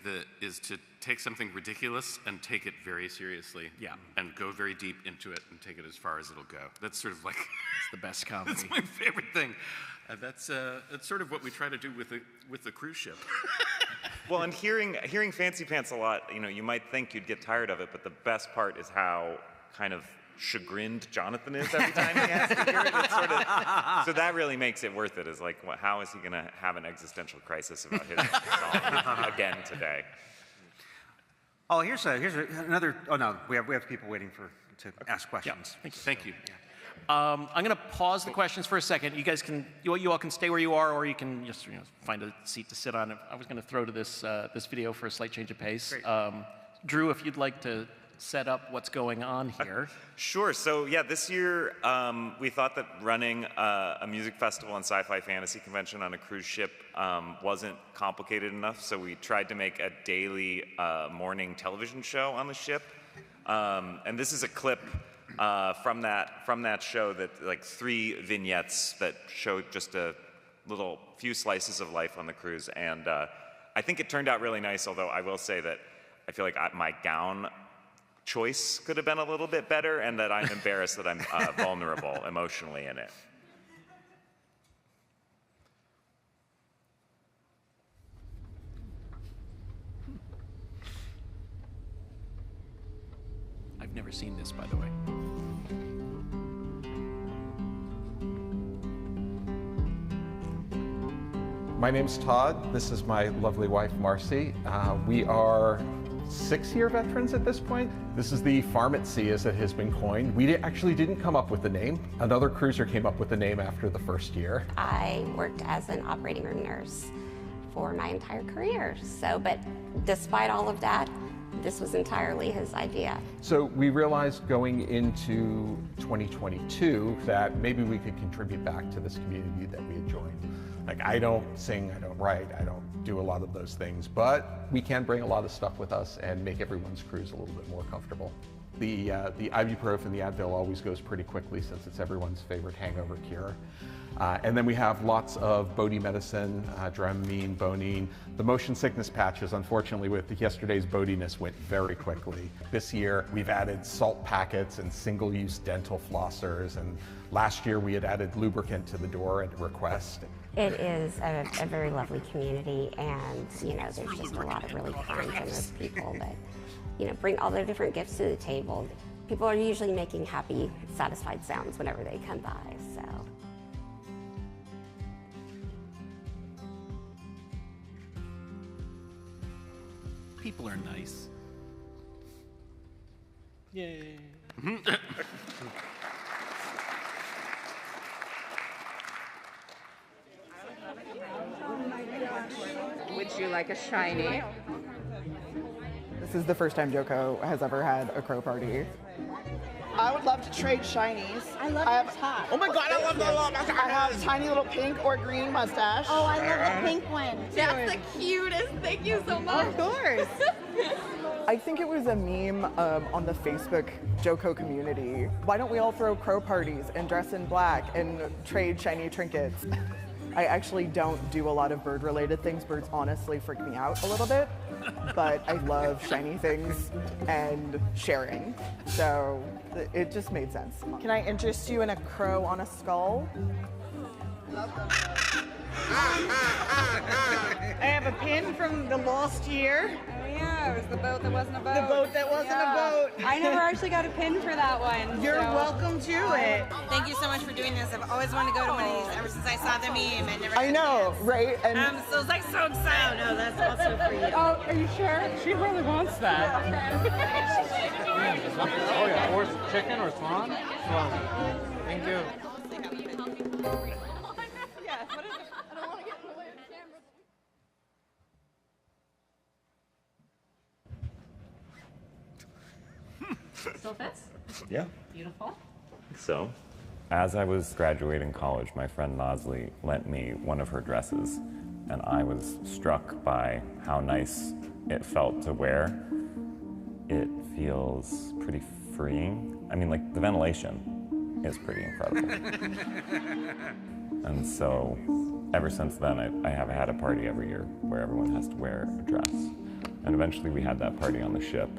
S1: to take something ridiculous and take it very seriously.
S4: Yeah.
S1: And go very deep into it and take it as far as it'll go. That's sort of like
S4: It's the best comedy.
S1: that's my favorite thing. That's sort of what we try to do with the cruise ship.
S3: Well, and hearing Fancy Pants a lot, you might think you'd get tired of it, but the best part is how kind of chagrined Jonathan is every time he has to hear it. It's sort of, so that really makes it worth it. Is like, how is he going to have an existential crisis about his song again today?
S5: Oh, here's another. Oh no, we have people waiting to ask questions.
S4: Yeah, thank you. I'm going to pause the questions for a second. You guys can, you all can stay where you are, or you can just find a seat to sit on. I was going to throw to this video for a slight change of pace. Drew, if you'd like to set up what's going on here.
S3: Sure. So yeah, this year we thought that running a music festival and sci-fi fantasy convention on a cruise ship wasn't complicated enough. So we tried to make a daily morning television show on the ship. And this is a clip from that show, that like 3 vignettes that show just a little few slices of life on the cruise. And I think it turned out really nice. Although I will say that I feel like my gown choice could have been a little bit better, and that I'm embarrassed that I'm vulnerable emotionally in it.
S4: I've never seen this, by the way.
S14: My name's Todd. This is my lovely wife, Marcy. We are 6-year veterans at this point. This is the farm at sea, as it has been coined. We actually didn't come up with the name. Another cruiser came up with the name after the first year.
S15: I worked as an operating room nurse for my entire career. But despite all of that, this was entirely his idea.
S14: So we realized going into 2022 that maybe we could contribute back to this community that we had joined. Like, I don't sing, I don't write, I don't do a lot of those things, but we can bring a lot of stuff with us and make everyone's cruise a little bit more comfortable. The ibuprofen, the Advil always goes pretty quickly since it's everyone's favorite hangover cure. And then we have lots of Bodhi medicine, Dramamine, Bonine. The motion sickness patches, unfortunately, with yesterday's Bodiness, went very quickly. This year, we've added salt packets and single-use dental flossers. And last year, we had added lubricant to the door at request.
S15: It is a very lovely community, and there's just a lot of really kind, generous people that bring all their different gifts to the table. People are usually making happy, satisfied sounds whenever they come by. So.
S4: People are nice. Yay.
S16: Would you like a shiny?
S17: This is the first time JoCo has ever had a crow party.
S16: I would love to trade shinies. I love your top. Oh my god, I love the I have a tiny little pink or green mustache.
S18: Oh, I love the pink one. That's the cutest. Thank you so much.
S16: Of course.
S17: I think it was a meme on the Facebook JoCo community. Why don't we all throw crow parties and dress in black and trade shiny trinkets? I actually don't do a lot of bird-related things. Birds honestly freak me out a little bit, but I love shiny things and sharing. So it just made sense. Can I interest you in a crow on a skull?
S16: I have a pin from the lost year.
S18: Oh yeah, it was the boat that wasn't a boat.
S16: The boat that wasn't a boat.
S18: I never actually got a pin for that one.
S16: You're welcome to it.
S18: Thank you so much for doing this. I've always wanted to go to one of these ever since I saw the meme.
S17: I know, right?
S18: And I'm so excited. Oh no, that's also for you.
S16: Oh, are you sure? She really wants that.
S19: Oh yeah, or chicken or swan? Swan. Thank you.
S20: Still fits?
S3: Yeah.
S20: Beautiful.
S3: So, as I was graduating college, my friend Nosley lent me one of her dresses, and I was struck by how nice it felt to wear. It feels pretty freeing. I mean, like, the ventilation is pretty incredible. And so ever since then, I have had a party every year where everyone has to wear a dress. And eventually we had that party on the ship.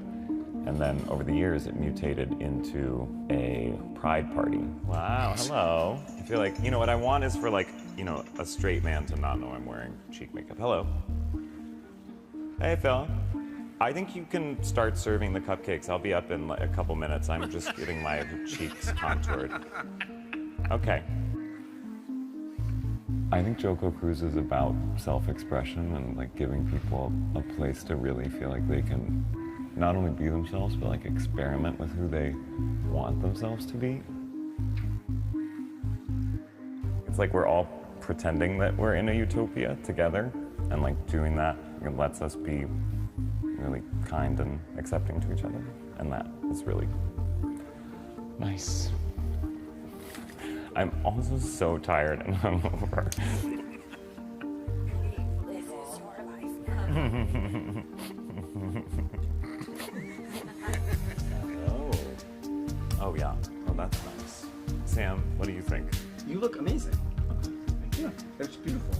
S3: And then over the years, it mutated into a pride party. Wow, hello. I feel like, what I want is for a straight man to not know I'm wearing cheek makeup. Hello. Hey, Phil. I think you can start serving the cupcakes. I'll be up in a couple minutes. I'm just getting my cheeks contoured. Okay. I think JoCo Cruise is about self-expression and giving people a place to really feel like they can not only be themselves, but experiment with who they want themselves to be. It's like we're all pretending that we're in a utopia together, and doing that lets us be really kind and accepting to each other, and that is really nice. I'm also so tired and hungover.
S15: This is your life
S3: Oh yeah. Oh, that's nice. Sam, what do you think?
S21: You look amazing. Thank you. That's beautiful.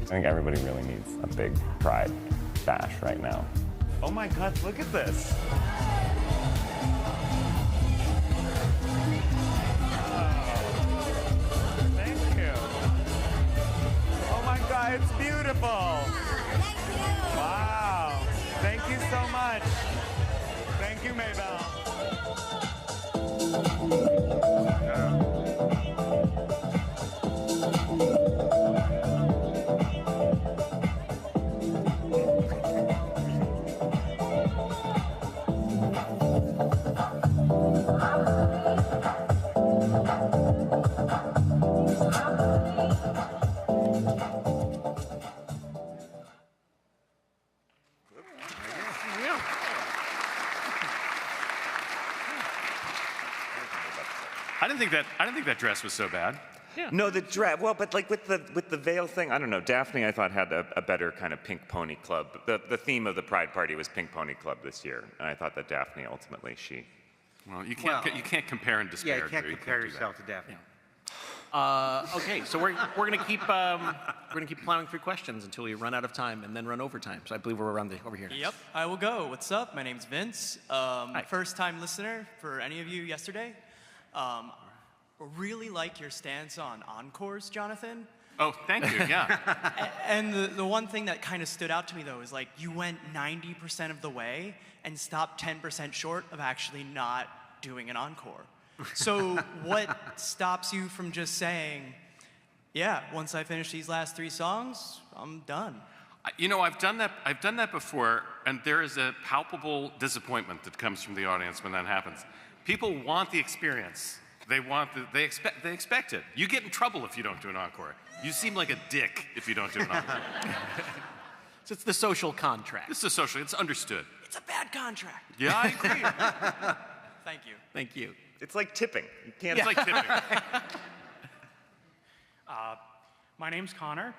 S3: I think everybody really needs a big pride bash right now. Oh my God, look at this. Thank you. Oh my God, it's beautiful. Wow. Thank you so much. Thank you, Maybell.
S1: I didn't think that dress was so bad.
S3: Yeah. No, the dress. Well, but with the veil thing, I don't know. Daphne, I thought, had a better kind of Pink Pony Club. The theme of the Pride Party was Pink Pony Club this year, and I thought that Daphne ultimately
S1: Well, you can't compare and disparage.
S5: Yeah, you can't compare yourself to Daphne.
S4: Okay, so we're gonna keep plowing through questions until we run out of time and then run over time. So I believe we're over here.
S22: Yep, I will go. What's up? My name's Vince. First-time listener for any of you yesterday. Really like your stance on encores, Jonathan.
S1: Oh, thank you. Yeah.
S22: And the one thing that kind of stood out to me though is you went 90% of the way and stopped 10% short of actually not doing an encore. So what stops you from just saying, yeah, once I finish these last 3 songs, I'm done?
S1: I've done that before, and there is a palpable disappointment that comes from the audience when that happens. People want the experience. They expect it. You get in trouble if you don't do an encore. You seem like a dick if you don't do an encore.
S4: So it's the social contract.
S1: It's understood.
S22: It's a bad contract.
S1: Yeah, I agree.
S22: Thank you.
S4: Thank you.
S3: It's like tipping. You can't.
S1: It's like tipping.
S23: My name's Connor.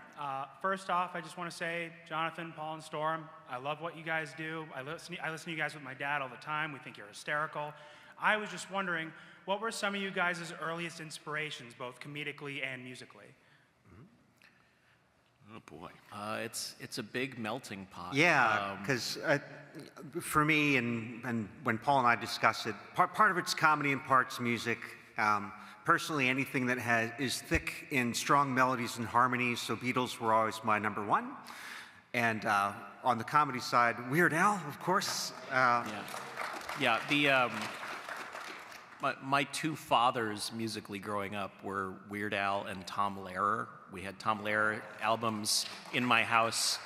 S23: First off, I just want to say, Jonathan, Paul, and Storm, I love what you guys do. I listen to you guys with my dad all the time. We think you're hysterical. I was just wondering, what were some of you guys' earliest inspirations, both comedically and musically?
S1: Oh boy.
S4: It's a big melting pot.
S5: Yeah, because for me, and when Paul and I discuss it, part of it's comedy and part's music. Personally, anything that is thick in strong melodies and harmonies, so Beatles were always my number one. And on the comedy side, Weird Al, of course.
S4: My 2 fathers musically growing up were Weird Al and Tom Lehrer. We had Tom Lehrer albums in my house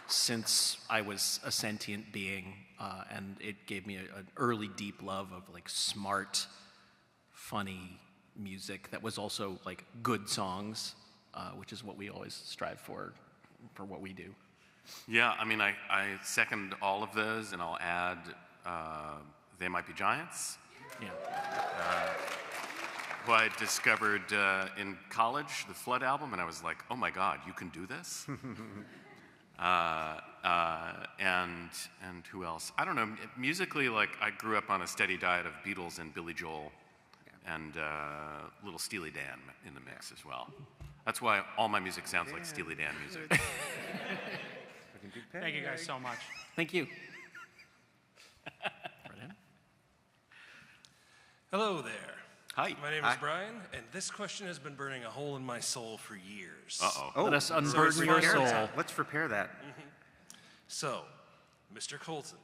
S4: since I was a sentient being, and it gave me an early deep love of smart, funny music that was also good songs, which is what we always strive for what we do.
S1: Yeah, I second all of those, and I'll add They Might Be Giants.
S4: Yeah.
S1: Who I discovered in college, the Flood album, and I was like, oh my God, you can do this? And who else? I don't know. Musically, I grew up on a steady diet of Beatles and Billy Joel, and little Steely Dan in the mix as well. That's why all my music sounds like Steely Dan music.
S23: Thank you guys so much.
S4: Thank you.
S2: Hello there.
S4: Hi.
S2: My name is Brian, and this question has been burning a hole in my soul for years.
S5: Oh,
S4: let us unburden your soul.
S5: Let's repair that.
S2: So, Mr. Coulton,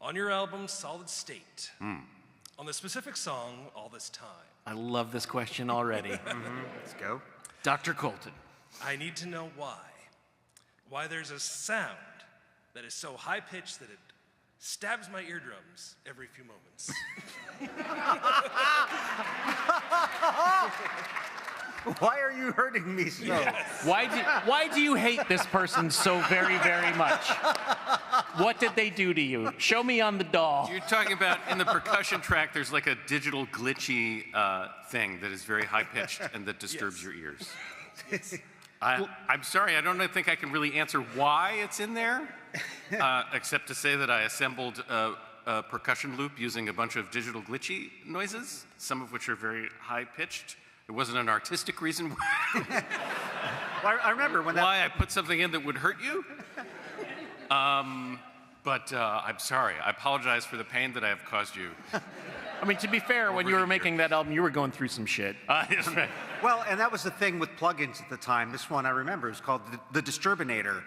S2: on your album Solid State, on the specific song All This Time,
S4: I love this question already.
S5: Let's go.
S4: Dr. Coulton.
S2: I need to know why. Why there's a sound that is so high-pitched that it stabs my eardrums every few moments.
S5: Why are you hurting me so?
S2: Yes.
S4: Why do you hate this person so very, very much? What did they do to you? Show me on the doll.
S1: You're talking about in the percussion track, there's like a digital glitchy thing that is very high-pitched and that disturbs your ears. I'm sorry, I don't think I can really answer why it's in there, except to say that I assembled a percussion loop using a bunch of digital glitchy noises, some of which are very high-pitched. It wasn't an artistic reason
S5: Well, I remember when
S1: why I put something in that would hurt you. But I'm sorry. I apologize for the pain that I have caused you.
S4: I mean, to be fair, when you were making that album, you were going through some shit.
S1: That's right.
S5: Well, and that was the thing with plugins at the time. This one I remember was called the Disturbinator.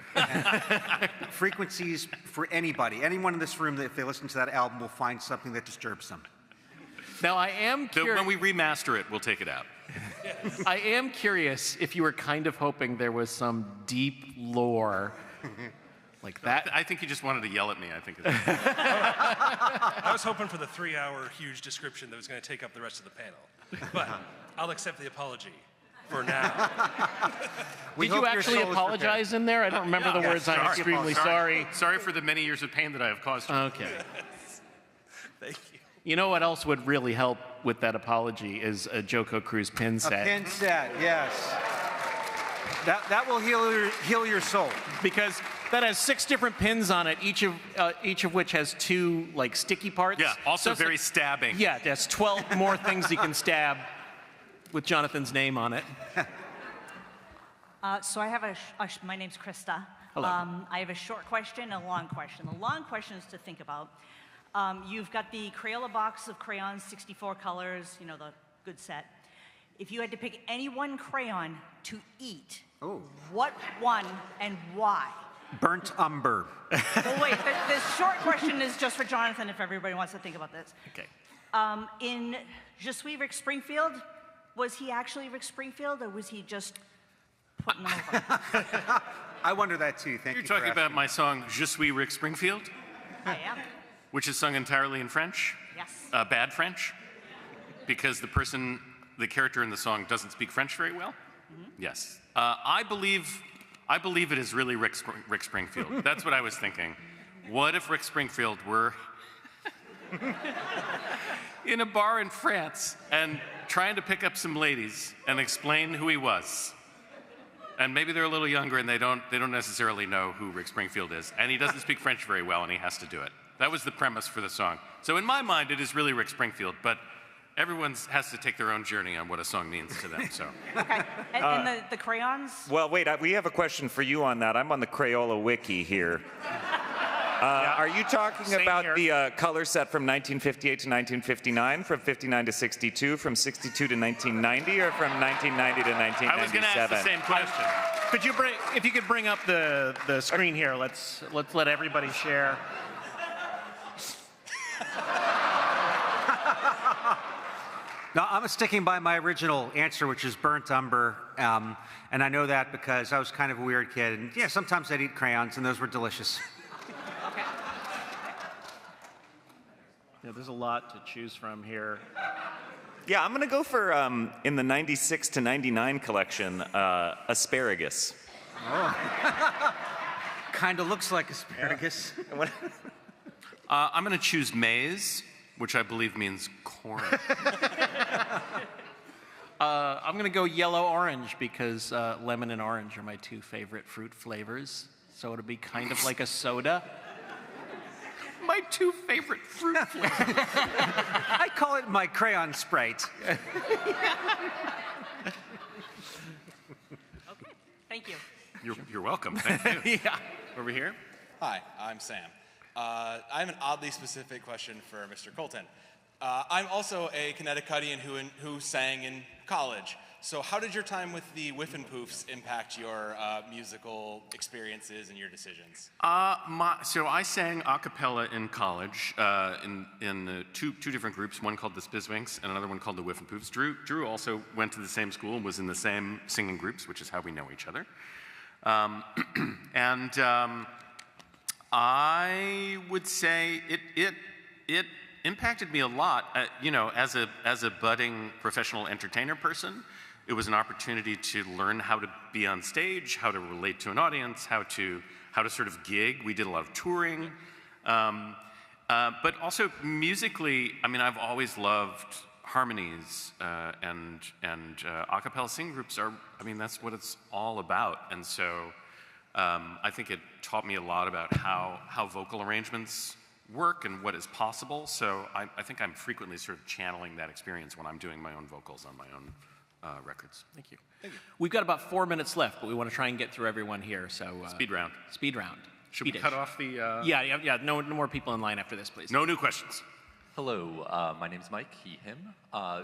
S5: Frequencies for anybody. Anyone in this room, that if they listen to that album, will find something that disturbs them.
S4: Now, I am curious.
S1: When we remaster it, we'll take it out.
S4: I am curious if you were kind of hoping there was some deep lore like that.
S1: I think he just wanted to yell at me, I think.
S2: I was hoping for the 3-hour huge description that was going to take up the rest of the panel. But I'll accept the apology for now.
S4: Did you actually apologize in there? I don't remember the words. I'm extremely sorry.
S1: Sorry for the many years of pain that I have caused you.
S4: Okay.
S2: Thank you.
S4: You know what else would really help with that apology is a JoCo Cruise pin set.
S5: A pin set, yes. That will heal your soul.
S4: Because that has 6 different pins on it, each of which has 2 like sticky parts.
S1: Yeah, also
S4: so
S1: very stabbing.
S4: Yeah, there's 12 more things you can stab with Jonathan's name on it.
S20: So I have my name's Krista.
S4: Hello.
S20: I have a short question and a long question. The long question is to think about. You've got the Crayola box of crayons, 64 colors, you know, the good set. If you had to pick any one crayon to eat, what one and why?
S5: Burnt umber.
S20: Well, wait, the short question is just for Jonathan if everybody wants to think about this.
S4: Okay.
S20: In Je suis Rick Springfield, was he actually Rick Springfield or was he just putting them over?
S5: I wonder that too, thank you.
S1: You're talking about my song Je suis Rick Springfield?
S20: I am.
S1: Which is sung entirely in French?
S20: Yes.
S1: Bad French? Because the character in the song doesn't speak French very well? Yes. I believe it is really Rick Springfield. That's what I was thinking. What if Rick Springfield were in a bar in France and trying to pick up some ladies and explain who he was? And maybe they're a little younger and they don't necessarily know who Rick Springfield is. And he doesn't speak French very well and he has to do it. That was the premise for the song. So in my mind, it is really Rick Springfield, but everyone has to take their own journey on what a song means to them. So.
S20: Okay. And the crayons?
S3: Well, wait, we have a question for you on that. I'm on the Crayola wiki here. Are you talking about the color set from 1958 to 1959, from 59 to 62, from 62 to 1990, or from 1990 to 1997?
S1: I was going to ask the same question.
S4: Could you if you could bring up the screen here, let's let everybody share.
S5: No, I'm sticking by my original answer, which is burnt umber. And I know that because I was kind of a weird kid. And yeah, sometimes I'd eat crayons, and those were delicious.
S4: Yeah, there's a lot to choose from here.
S3: Yeah, I'm going to go for, in the 96 to 99 collection, asparagus.
S5: Oh. Kind of looks like asparagus.
S1: I'm going to choose maize, which I believe means corn.
S4: I'm going to go yellow-orange because lemon and orange are my 2 favorite fruit flavors. So it'll be kind of like a soda. my two favorite fruit flavors.
S5: I call it my crayon Sprite.
S11: Thank you.
S1: You're welcome. Thank you.
S4: Yeah.
S1: Over here.
S6: Hi, I'm Sam. I have an oddly specific question for Mr. Coulton. I'm also a Connecticutian who sang in college. So how did your time with the Whiffin' Poofs impact your musical experiences and your decisions?
S1: So I sang a cappella in college in two different groups, one called the Spizwinks and another one called the Whiffin' Poofs. Drew also went to the same school and was in the same singing groups, which is how we know each other. I would say it impacted me a lot. As a budding professional entertainer person, it was an opportunity to learn how to be on stage, how to relate to an audience, how to sort of gig. We did a lot of touring, but also musically. I mean, I've always loved harmonies and a cappella singing groups are. I mean, that's what it's all about. And so I think it taught me a lot about how vocal arrangements work and what is possible. So I think I'm frequently sort of channeling that experience when I'm doing my own vocals on my own records.
S4: Thank you. We've got about 4 minutes left, but we want to try and get through everyone here. So
S1: speed round.
S4: Speed round.
S1: Should we cut off the?
S4: Yeah. No more people in line after this, please.
S1: No new questions.
S7: Hello, my name's Mike, he, him.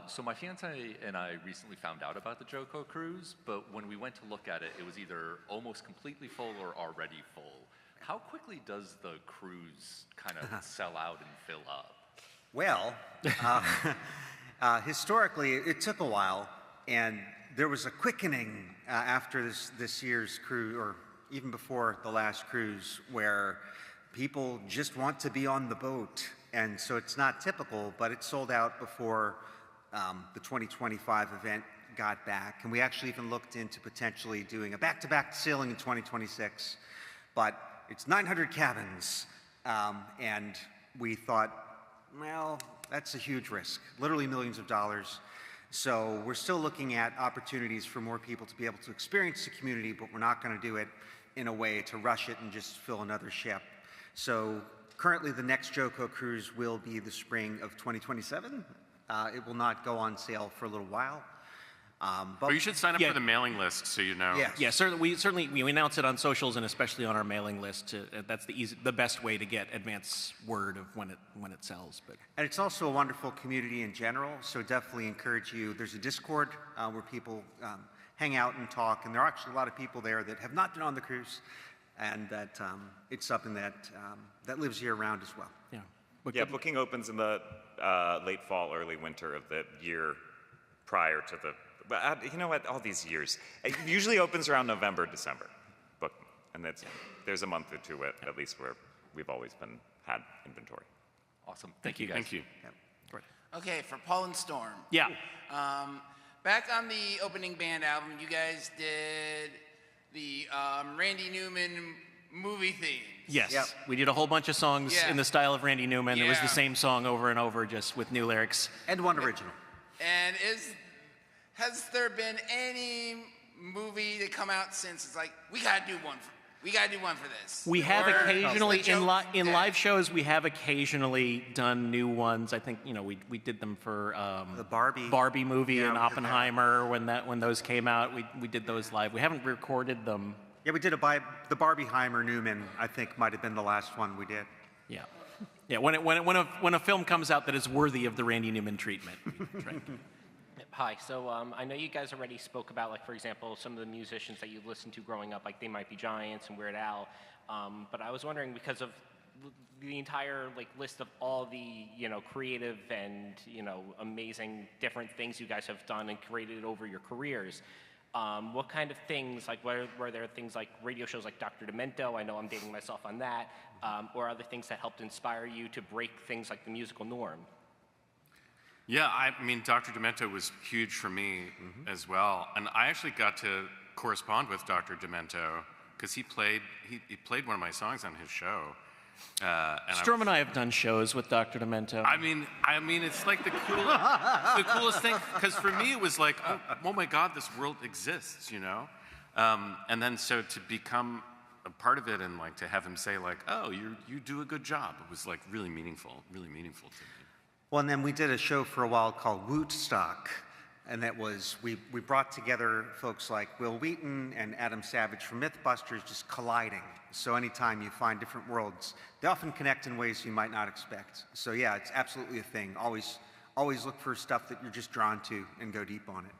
S7: So my fiance and I recently found out about the JoCo Cruise, but when we went to look at it, it was either almost completely full or already full. How quickly does the cruise kind of sell out and fill up?
S5: Well, historically, it took a while, and there was a quickening after this year's cruise, or even before the last cruise, where people just want to be on the boat. And so it's not typical, but it sold out before the 2025 event got back. And we actually even looked into potentially doing a back-to-back sailing in 2026. But it's 900 cabins. And we thought, well, that's a huge risk, literally millions of dollars. So we're still looking at opportunities for more people to be able to experience the community, but we're not going to do it in a way to rush it and just fill another ship. So currently, the next JoCo Cruise will be the spring of 2027. It will not go on sale for a little while.
S1: But you should sign up for the mailing list so you know.
S4: Yeah, certainly we announce it on socials and especially on our mailing list. That's the best way to get advance word of when it sells.
S5: And it's also a wonderful community in general, so definitely encourage you. There's a Discord where people hang out and talk, and there are actually a lot of people there that have not been on the cruise. And that it's something that lives year round as well.
S3: Yeah, booking opens in the late fall, early winter of the year prior to the. But you know what? All these years, it usually opens around November, December, booking, and there's a month or two at least where we've always had inventory.
S7: Awesome. Thank you guys.
S1: Thank you.
S5: Yeah.
S8: Okay, for Paul and Storm.
S4: Yeah.
S8: Back on the opening band album, you guys did the Randy Newman movie theme.
S4: Yes, we did a whole bunch of songs in the style of Randy Newman. It was the same song over and over, just with new lyrics.
S5: And one original.
S8: And has there been any movie that come out since it's like, we gotta do one for this?
S4: We have occasionally, in
S8: Yeah.
S4: live shows, we have occasionally done new ones. I think, we did them for
S5: the
S4: Barbie movie and Oppenheimer when those came out. We did those live. We haven't recorded them.
S5: Yeah, we did the Barbieheimer Newman, I think, might have been the last one we did.
S4: Yeah. Yeah, when a film comes out that is worthy of the Randy Newman treatment.
S24: Hi, so I know you guys already spoke about, like, for example, some of the musicians that you listened to growing up, like They Might Be Giants and Weird Al, but I was wondering, because of the entire list of all the creative and amazing different things you guys have done and created over your careers, what kind of things, like were there things like radio shows like Dr. Demento, I know I'm dating myself on that, or other things that helped inspire you to break things like the musical norm?
S1: Yeah, I mean, Dr. Demento was huge for me as well. And I actually got to correspond with Dr. Demento because he played one of my songs on his show.
S4: Storm and I have done shows with Dr. Demento.
S1: I mean, it's like the coolest thing, because for me it was like, oh my God, this world exists, And then so to become a part of it, and like to have him say like, "Oh, you do a good job." It was like really meaningful to me.
S5: Well, and then we did a show for a while called Wootstock, and that was, we brought together folks like Will Wheaton and Adam Savage from Mythbusters just colliding. So anytime you find different worlds, they often connect in ways you might not expect. So yeah, it's absolutely a thing. Always look for stuff that you're just drawn to and go deep on it.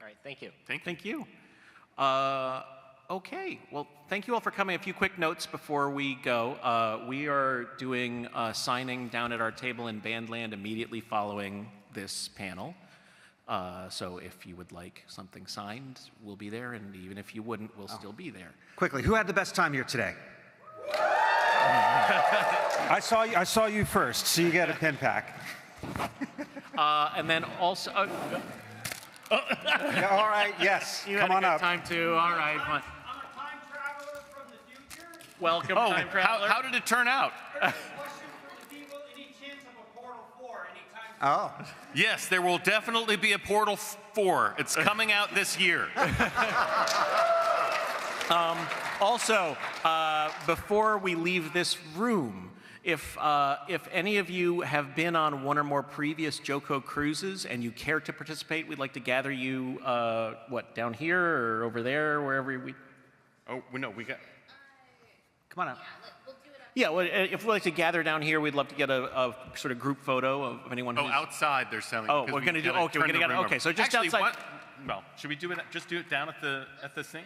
S24: All right, thank you.
S4: Thank you. Okay, well, thank you all for coming. A few quick notes before we go. We are doing a signing down at our table in Bandland immediately following this panel. So if you would like something signed, we'll be there, and even if you wouldn't, we'll still be there.
S5: Quickly, who had the best time here today? I saw you first, so you get a pin pack.
S4: And then also...
S5: Yeah, all right, yes,
S4: you
S5: come
S4: had
S5: on
S4: a good
S5: up.
S4: time too, all right.
S19: I'm a time traveler from the future.
S4: Welcome, time traveler.
S1: How did it turn out?
S19: Question for the people, any chance of a Portal 4 anytime soon?
S5: Oh.
S1: Yes, there will definitely be a Portal 4. It's coming out this year.
S4: Also, before we leave this room, if any of you have been on one or more previous JoCo cruises and you care to participate, we'd like to gather you, down here or over there, wherever we...
S1: Oh, no, we got...
S4: Come on up. Yeah, well, if we'd like to gather down here, we'd love to get a sort of group photo of anyone who's...
S1: Oh, outside they're selling.
S4: Oh, we're going to do... Okay, we're going to get... Okay, so just
S1: actually,
S4: outside...
S1: Well, should we do it? Just do it down at the thing?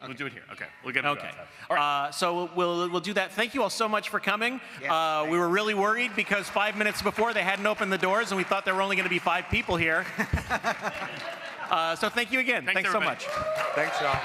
S1: We'll do it here. Okay, we'll get it
S4: Okay.
S1: outside. All right.
S4: So we'll do that. Thank you all so much for coming. We were really worried because 5 minutes before they hadn't opened the doors and we thought there were only going to be 5 people here. So thank you again. Thanks so
S1: everybody.
S4: much.
S5: Thanks, y'all.